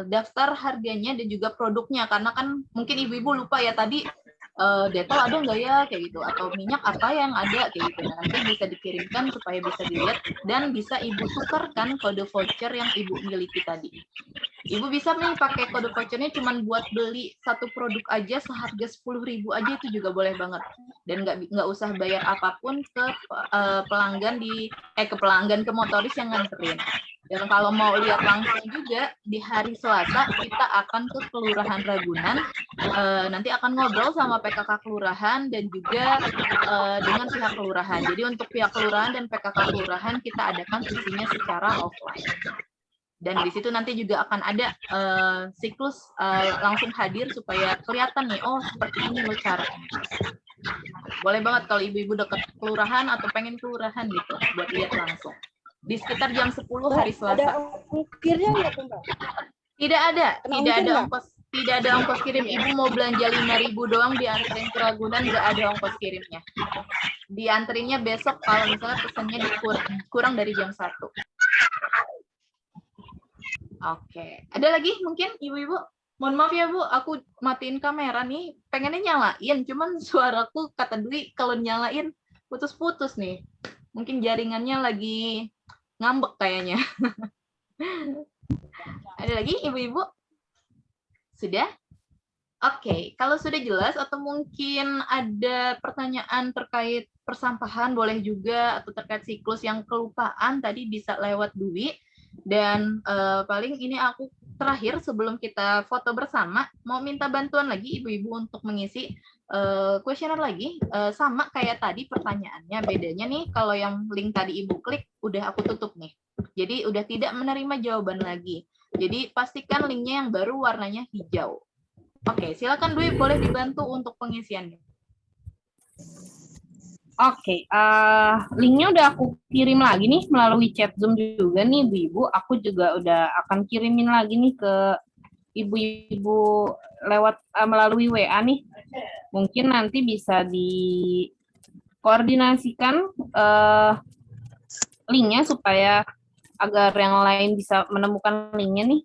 daftar harganya dan juga produknya. Karena kan mungkin ibu-ibu lupa ya tadi Dettol ada nggak ya kayak gitu, atau minyak apa yang ada kayak gitu. Nah, nanti bisa dikirimkan supaya bisa dilihat dan bisa ibu tukarkan kode voucher yang ibu miliki tadi. Ibu bisa nih pakai kode vouchernya cuma buat beli satu produk aja seharga 10.000 aja, itu juga boleh banget, dan nggak usah bayar apapun ke pelanggan ke motoris yang nganterin. Dan kalau mau lihat langsung juga, di hari Selasa kita akan ke Kelurahan Ragunan, nanti akan ngobrol sama PKK Kelurahan dan juga dengan pihak Kelurahan. Jadi untuk pihak Kelurahan dan PKK Kelurahan kita adakan sisinya secara offline. Dan di situ nanti juga akan ada siklus langsung hadir supaya kelihatan nih, oh seperti ini loh caranya. Boleh banget kalau ibu-ibu dekat kelurahan atau pengen kelurahan gitu buat lihat langsung. Di sekitar jam 10 hari Selasa. Ada ongkirnya nggak tuh, Mbak? Tidak ada, Kena tidak ongkir ada nggak? ongkos, tidak ada ongkos kirim. Ibu mau belanja 5.000 doang dianterin ke Ragunan, nggak ada ongkos kirimnya. Dianterinnya besok kalau misalnya pesannya kurang dari jam 1. Oke, ada lagi mungkin ibu-ibu? Mohon maaf ya Bu, aku matiin kamera nih, pengennya nyalain, cuman suaraku kata Dwi kalau nyalain putus-putus nih. Mungkin jaringannya lagi ngambek kayaknya. Ada lagi ibu-ibu? Sudah? Oke, kalau sudah jelas atau mungkin ada pertanyaan terkait persampahan boleh juga, atau terkait siklus yang kelupaan tadi bisa lewat Dwi. Dan paling ini aku terakhir sebelum kita foto bersama, mau minta bantuan lagi ibu-ibu untuk mengisi kuesioner lagi, sama kayak tadi pertanyaannya. Bedanya nih kalau yang link tadi ibu klik udah aku tutup nih, jadi udah tidak menerima jawaban lagi. Jadi pastikan linknya yang baru warnanya hijau. Oke, silakan Dwi, boleh dibantu untuk pengisiannya. Oke, linknya udah aku kirim lagi nih melalui chat Zoom juga nih ibu-ibu. Aku juga udah akan kirimin lagi nih ke ibu-ibu lewat melalui WA nih. Mungkin nanti bisa dikoordinasikan linknya supaya agar yang lain bisa menemukan linknya nih.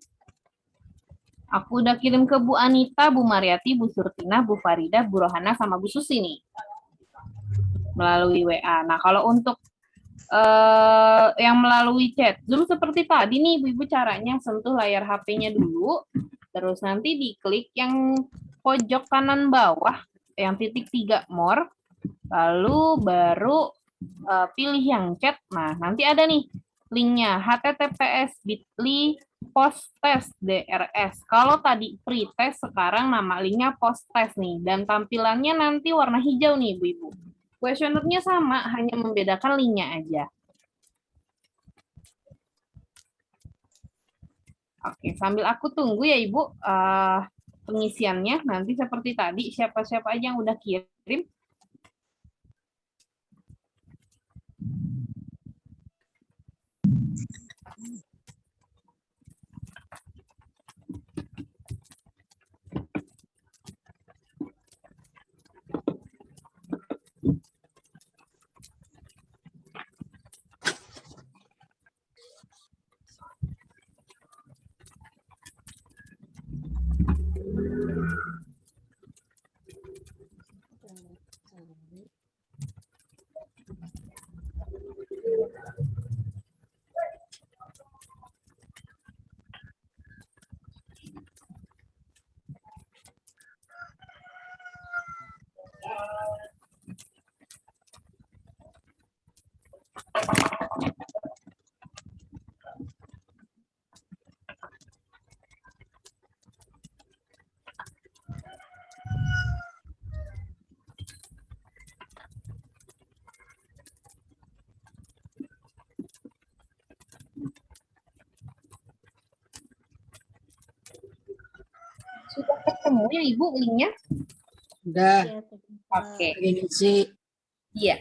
Aku udah kirim ke Bu Anita, Bu Mariati, Bu Surtina, Bu Farida, Bu Rohana, sama Bu Susi nih melalui WA. Nah, kalau untuk yang melalui chat Zoom seperti tadi nih ibu-ibu, caranya sentuh layar HP-nya dulu, terus nanti diklik yang pojok kanan bawah yang titik 3 more, lalu baru pilih yang chat. Nah, nanti ada nih linknya https://bit.ly post-test DRS. Kalau tadi pre-test, sekarang nama linknya post-test nih, dan tampilannya nanti warna hijau nih ibu-ibu. Kuesionernya sama, hanya membedakan linknya aja. Oke, sambil aku tunggu ya Ibu pengisiannya. Nanti seperti tadi, siapa-siapa aja yang udah kirim. Sudah ketemu ya Ibu linknya? Udah. Oke. Ini sih. Iya.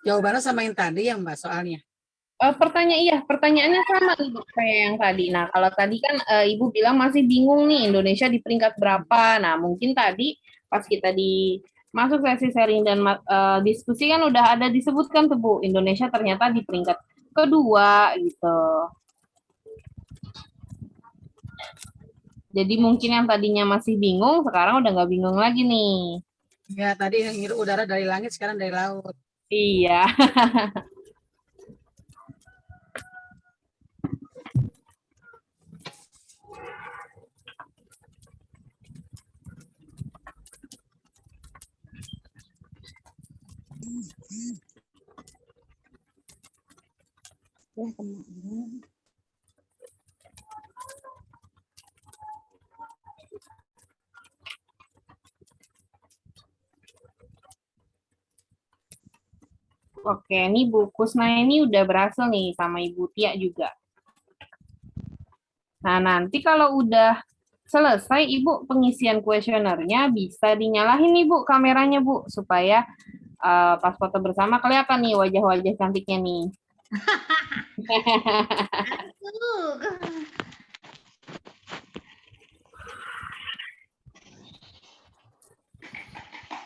Jawabannya sama yang tadi ya Mbak soalnya. Pertanyaannya sama Ibu kayak yang tadi. Nah, kalau tadi kan Ibu bilang masih bingung nih Indonesia di peringkat berapa. Nah, mungkin tadi pas kita masuk sesi sharing dan diskusi kan udah ada disebutkan tuh Bu, Indonesia ternyata di peringkat kedua gitu. Jadi mungkin yang tadinya masih bingung, sekarang udah nggak bingung lagi nih. Ya, tadi ngirup udara dari langit, sekarang dari laut. Iya. Oke, ini Bu Kusna ini udah berhasil nih sama Ibu Tia juga. Nah, nanti kalau udah selesai Ibu pengisian kuesionernya bisa dinyalain nih Bu kameranya Bu supaya pas foto bersama kelihatan nih wajah-wajah cantiknya nih.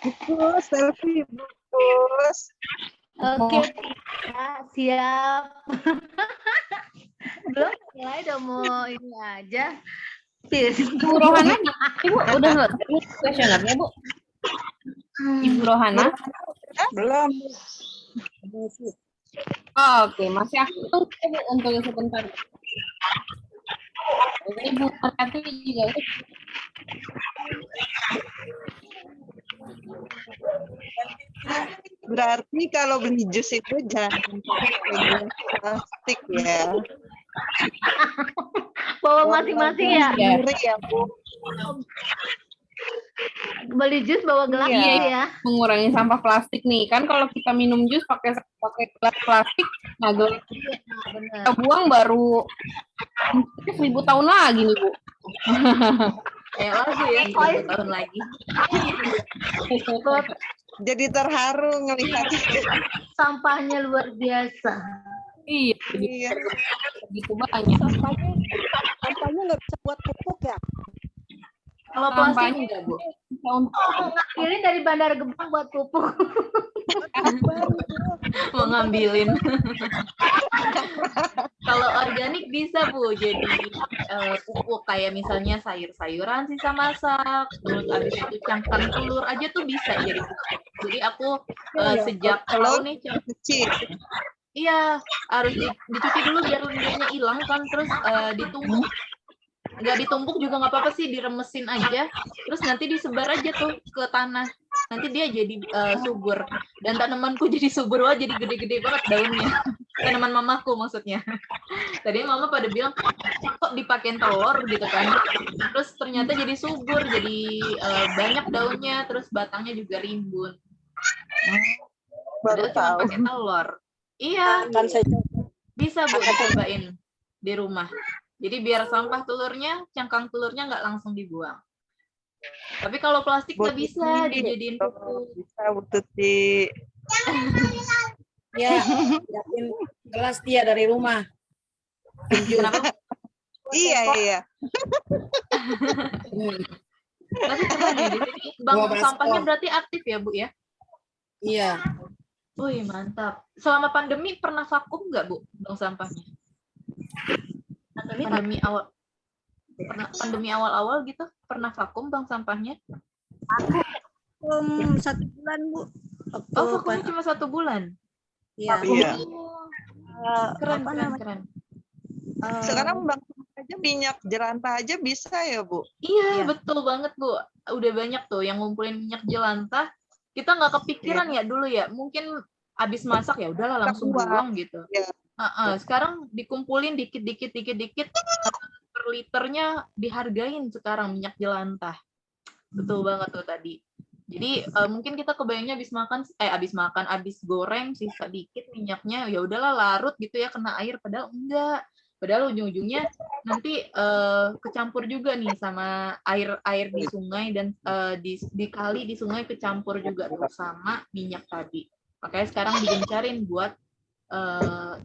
Bungkus, selfie bungkus. Oke, siap. Belum mulai udah mau ini aja. Bu Rohana, Ibu udah selesai kuesionernya Bu? Ibu Rohana? Belum. Oh, oke, masih aku tunggu Bu untuk sebentar. Ibu Markati juga udah. Berarti kalau beli jus itu jangan pakai plastik ya. Bawa masing-masing ya. Sendiri ya, Bu. Beli jus bawa gelas Iya, ya. mengurangi sampah plastik nih. Kan kalau kita minum jus pakai gelas plastik, nah gelas kita buang baru 1000 tahun lagi nih, Bu. Kayak lagu ya, 1000 tahun lagi. Jadi terharu ngelihat Sampahnya luar biasa. Iya, begitu banyak. Sampahnya nggak bisa buat pupuk ya? Kalau plastik enggak, Bu? Ngambilin dari Bandar Gebang buat pupuk. Mau ngambilin. Kalau organik bisa Bu, jadi pupuk kayak misalnya sayur-sayuran sisa masak, terus habis itu cangkang telur aja tuh bisa jadi pupuk. Jadi aku sejak tahu nih cuci. Iya, harus dicuci dulu biar lendirnya hilang kan, terus ditumbuk. Nggak ditumbuk juga nggak apa-apa sih, diremesin aja, terus nanti disebar aja tuh ke tanah. Nanti dia jadi subur. Dan tanamanku jadi subur, wah jadi gede-gede banget daunnya. Tanaman mamaku maksudnya. Tadi mama pada bilang, kok dipakein telur gitu kan. Terus ternyata jadi subur, jadi banyak daunnya, terus batangnya juga rimbun. Padahal cuma pakai telur. Iya, bisa Bu dicobain di rumah. Jadi biar sampah telurnya, cangkang telurnya nggak langsung dibuang. Tapi kalau plastik nggak bisa dijadiin pupuk. Bisa Bu Tuti. Ya, siapin gelas dia dari rumah. Kenapa? Iya. Tapi keren ya, jadi bank sampahnya berarti aktif ya Bu ya? Iya. Wih mantap. Selama pandemi pernah vakum nggak Bu bank sampahnya? Pandemi awal-awal gitu pernah vakum bank sampahnya? Aku 1 bulan Bu. Oh vakumnya cuma 1 bulan? Iya. Keren. Sekarang bank aja minyak jelantah aja bisa ya Bu? Iya betul banget Bu. Udah banyak tuh yang ngumpulin minyak jelantah. Kita nggak kepikiran ya dulu ya. Mungkin habis masak ya udahlah langsung buang gitu. Sekarang dikumpulin dikit-dikit per liternya dihargain sekarang minyak jelantah. Betul banget tuh tadi. Jadi mungkin kita kebayangnya habis goreng sisa dikit minyaknya ya udahlah larut gitu ya kena air, padahal enggak. Padahal ujung-ujungnya nanti kecampur juga nih sama air di sungai dan di kali di sungai kecampur juga tuh sama minyak tadi. Makanya sekarang digencarin buat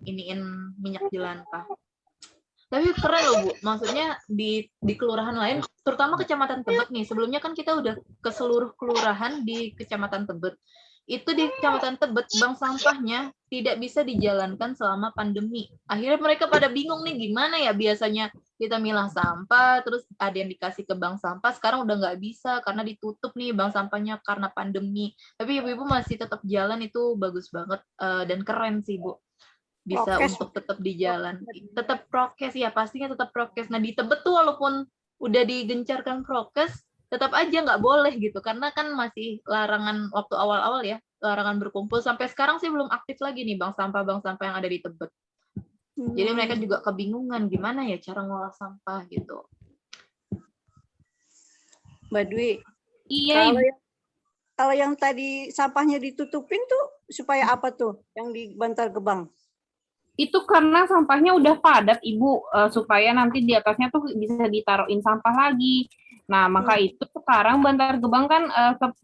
iniin minyak jelantah. Tapi keren loh Bu, maksudnya di kelurahan lain, terutama Kecamatan Tebet nih, sebelumnya kan kita udah ke seluruh kelurahan di Kecamatan Tebet. Itu di Kecamatan Tebet, bank sampahnya tidak bisa dijalankan selama pandemi. Akhirnya mereka pada bingung nih, gimana ya biasanya kita milah sampah, terus ada yang dikasih ke bank sampah, sekarang udah nggak bisa karena ditutup nih bank sampahnya karena pandemi. Tapi ibu-ibu masih tetap jalan, itu bagus banget dan keren sih Bu. Bisa prokes. Untuk tetap di jalan. Tetap prokes ya, pastinya tetap prokes. Nah di Tebet tuh walaupun udah digencarkan prokes, tetap aja nggak boleh gitu, karena kan masih larangan waktu awal-awal ya, larangan berkumpul. Sampai sekarang sih belum aktif lagi nih bank sampah yang ada di Tebet. Jadi mereka juga kebingungan gimana ya cara ngolah sampah gitu. Mbak Dwi, Iya, kalau yang tadi sampahnya ditutupin tuh supaya apa tuh yang di Bantar Gebang? itu karena sampahnya udah padat Ibu, supaya nanti di atasnya tuh bisa ditaruhin sampah lagi. Nah, maka itu sekarang Bantar Gebang kan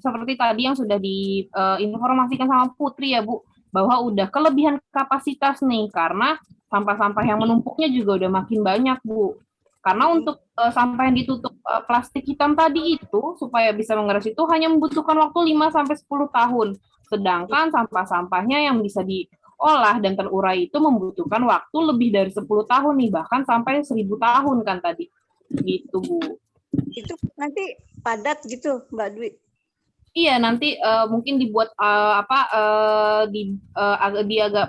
seperti tadi yang sudah diinformasikan sama Putri ya Bu, bahwa udah kelebihan kapasitas nih, karena sampah-sampah yang menumpuknya juga udah makin banyak Bu. Karena untuk sampah yang ditutup plastik hitam tadi itu, supaya bisa mengeras itu hanya membutuhkan waktu 5-10 tahun. Sedangkan sampah-sampahnya yang bisa diolah dan terurai itu membutuhkan waktu lebih dari 10 tahun nih, bahkan sampai 1000 tahun kan tadi. Gitu, Bu. Itu nanti padat gitu, Mbak Dwi? Iya, nanti mungkin dibuat agak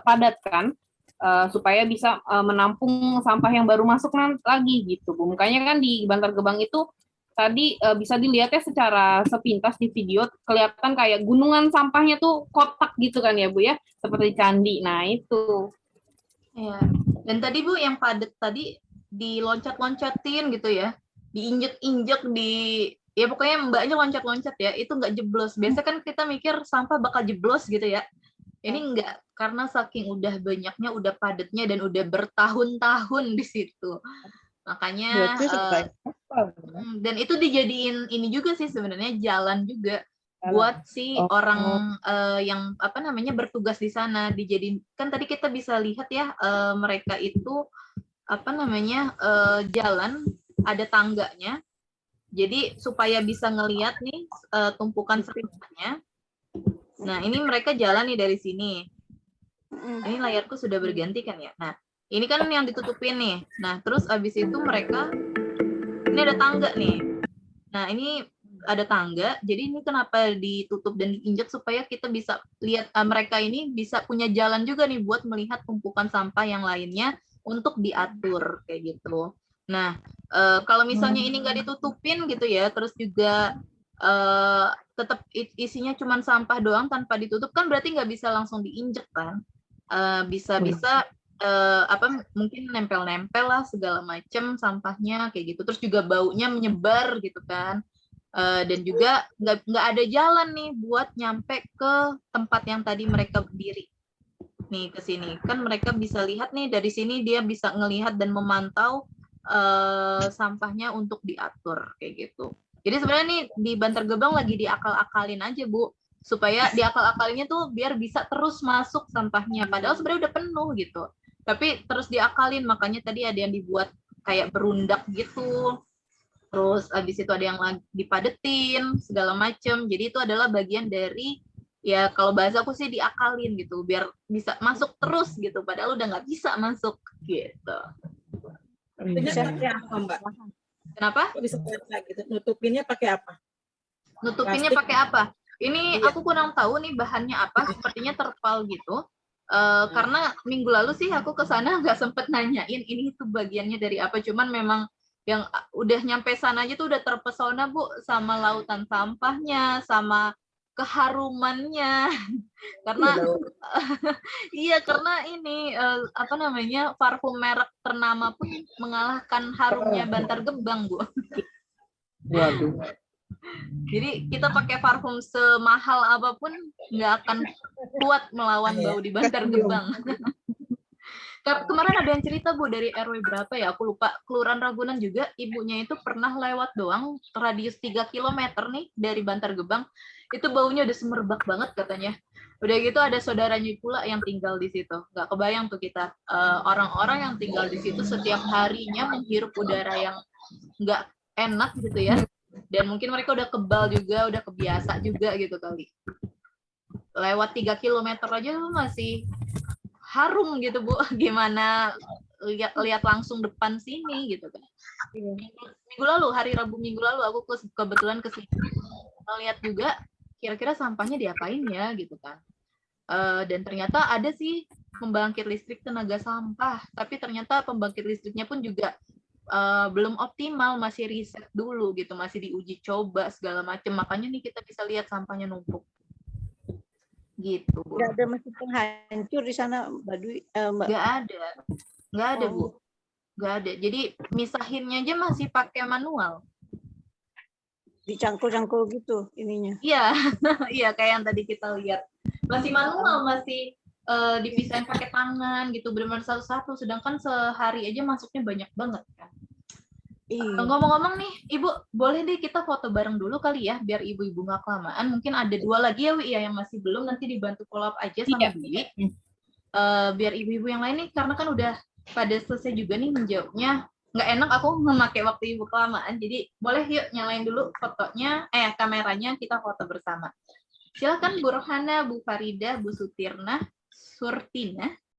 padat kan, supaya bisa menampung sampah yang baru masuk lagi gitu, Bu. Makanya kan di Bantar Gebang itu tadi bisa dilihat ya secara sepintas di video, kelihatan kayak gunungan sampahnya tuh kotak gitu kan ya Bu ya, seperti candi. Nah itu. Ya. Dan tadi Bu yang padat tadi diloncat-loncatin gitu ya, diinjek-injek ya pokoknya mbaknya loncat-loncat ya, itu nggak jeblos. Biasa kan kita mikir sampah bakal jeblos gitu ya. Ini enggak, karena saking udah banyaknya, udah padatnya, dan udah bertahun-tahun di situ. Makanya dan itu dijadiin ini juga sih sebenarnya, jalan juga buat si orang yang bertugas di sana. Dijadiin, kan tadi kita bisa lihat ya, mereka itu jalan ada tangganya, jadi supaya bisa ngelihat nih tumpukan sampahnya. Nah ini mereka jalan nih dari sini. Ini layarku sudah berganti kan ya. Nah ini kan yang ditutupin nih. Nah terus abis itu mereka, ini ada tangga nih. Nah ini ada tangga, jadi ini kenapa ditutup dan diinjak, supaya kita bisa lihat, mereka ini bisa punya jalan juga nih buat melihat tumpukan sampah yang lainnya untuk diatur kayak gitu. Nah kalau misalnya ini nggak ditutupin gitu ya, terus juga tetap isinya cuma sampah doang tanpa ditutup, kan berarti nggak bisa langsung diinjek kan, bisa-bisa mungkin nempel-nempel lah segala macam sampahnya kayak gitu, terus juga baunya menyebar gitu kan, dan juga nggak ada jalan nih buat nyampe ke tempat yang tadi mereka berdiri nih, ke sini kan mereka bisa lihat nih dari sini, dia bisa ngelihat dan memantau sampahnya untuk diatur kayak gitu. Jadi sebenarnya nih di Bantar Gebang lagi diakal-akalin aja Bu, supaya diakal-akalinnya tuh biar bisa terus masuk sampahnya, padahal sebenarnya udah penuh gitu, tapi terus diakalin. Makanya tadi ada yang dibuat kayak berundak gitu, terus habis itu ada yang dipadetin segala macem. Jadi itu adalah bagian dari, ya kalau bahasa aku sih diakalin gitu, biar bisa masuk terus gitu, padahal udah nggak bisa masuk gitu. Nutupinnya pakai apa, Mbak? Kenapa? Bisa gitu. Nutupinnya pakai apa? Nutupinnya pakai apa? Ini aku kurang tahu nih bahannya apa, sepertinya terpal gitu. Karena minggu lalu sih aku ke sana nggak sempet nanyain ini tuh bagiannya dari apa, cuman memang yang udah nyampe sana aja tuh udah terpesona Bu sama lautan sampahnya, sama keharumannya. Karena iya, karena ini parfum merek ternama pun mengalahkan harumnya Bantar Gebang Bu. Waduh. Jadi kita pakai parfum semahal apapun nggak akan kuat melawan bau di Bantar Gebang. Kemarin ada yang cerita Bu dari RW berapa ya, aku lupa, Kelurahan Ragunan juga, ibunya itu pernah lewat doang radius 3 km nih dari Bantar Gebang, itu baunya udah semerbak banget katanya. Udah gitu ada saudaranya pula yang tinggal di situ. Nggak kebayang tuh kita, orang-orang yang tinggal di situ setiap harinya menghirup udara yang nggak enak gitu ya, dan mungkin mereka udah kebal juga, udah kebiasa juga gitu kali. Lewat 3 km aja masih harum gitu Bu, gimana lihat langsung depan sini gitu kan. Minggu lalu, hari Rabu minggu lalu aku kebetulan ke sini melihat juga kira-kira sampahnya diapain ya gitu kan. Dan ternyata ada sih pembangkit listrik tenaga sampah, tapi ternyata pembangkit listriknya pun juga belum optimal, masih riset dulu gitu, masih diuji coba segala macam. Makanya nih kita bisa lihat sampahnya numpuk. gitu. Nggak ada mesin penghancur di sana, Mbak Dwi, Mbak. Nggak ada Bu, nggak ada. Jadi misahinnya aja masih pakai manual. Dicangkul-cangkul gitu ininya. Iya, iya kayak yang tadi kita lihat. Masih manual, masih dipisahin pakai tangan gitu, benar-benar satu-satu. Sedangkan sehari aja masuknya banyak banget kan. Ngomong-ngomong nih, Ibu, boleh deh kita foto bareng dulu kali ya, biar ibu-ibu nggak kelamaan. Mungkin ada 2 lagi ya, Wi, ya, yang masih belum, nanti dibantu follow up aja sama Dwi. Biar ibu-ibu yang lain nih, karena kan udah pada selesai juga nih menjawabnya. Nggak enak aku memakai waktu ibu kelamaan, jadi boleh yuk nyalain dulu fotonya, kameranya, kita foto bersama. Silakan Bu Rohana, Bu Farida, Bu Surtina,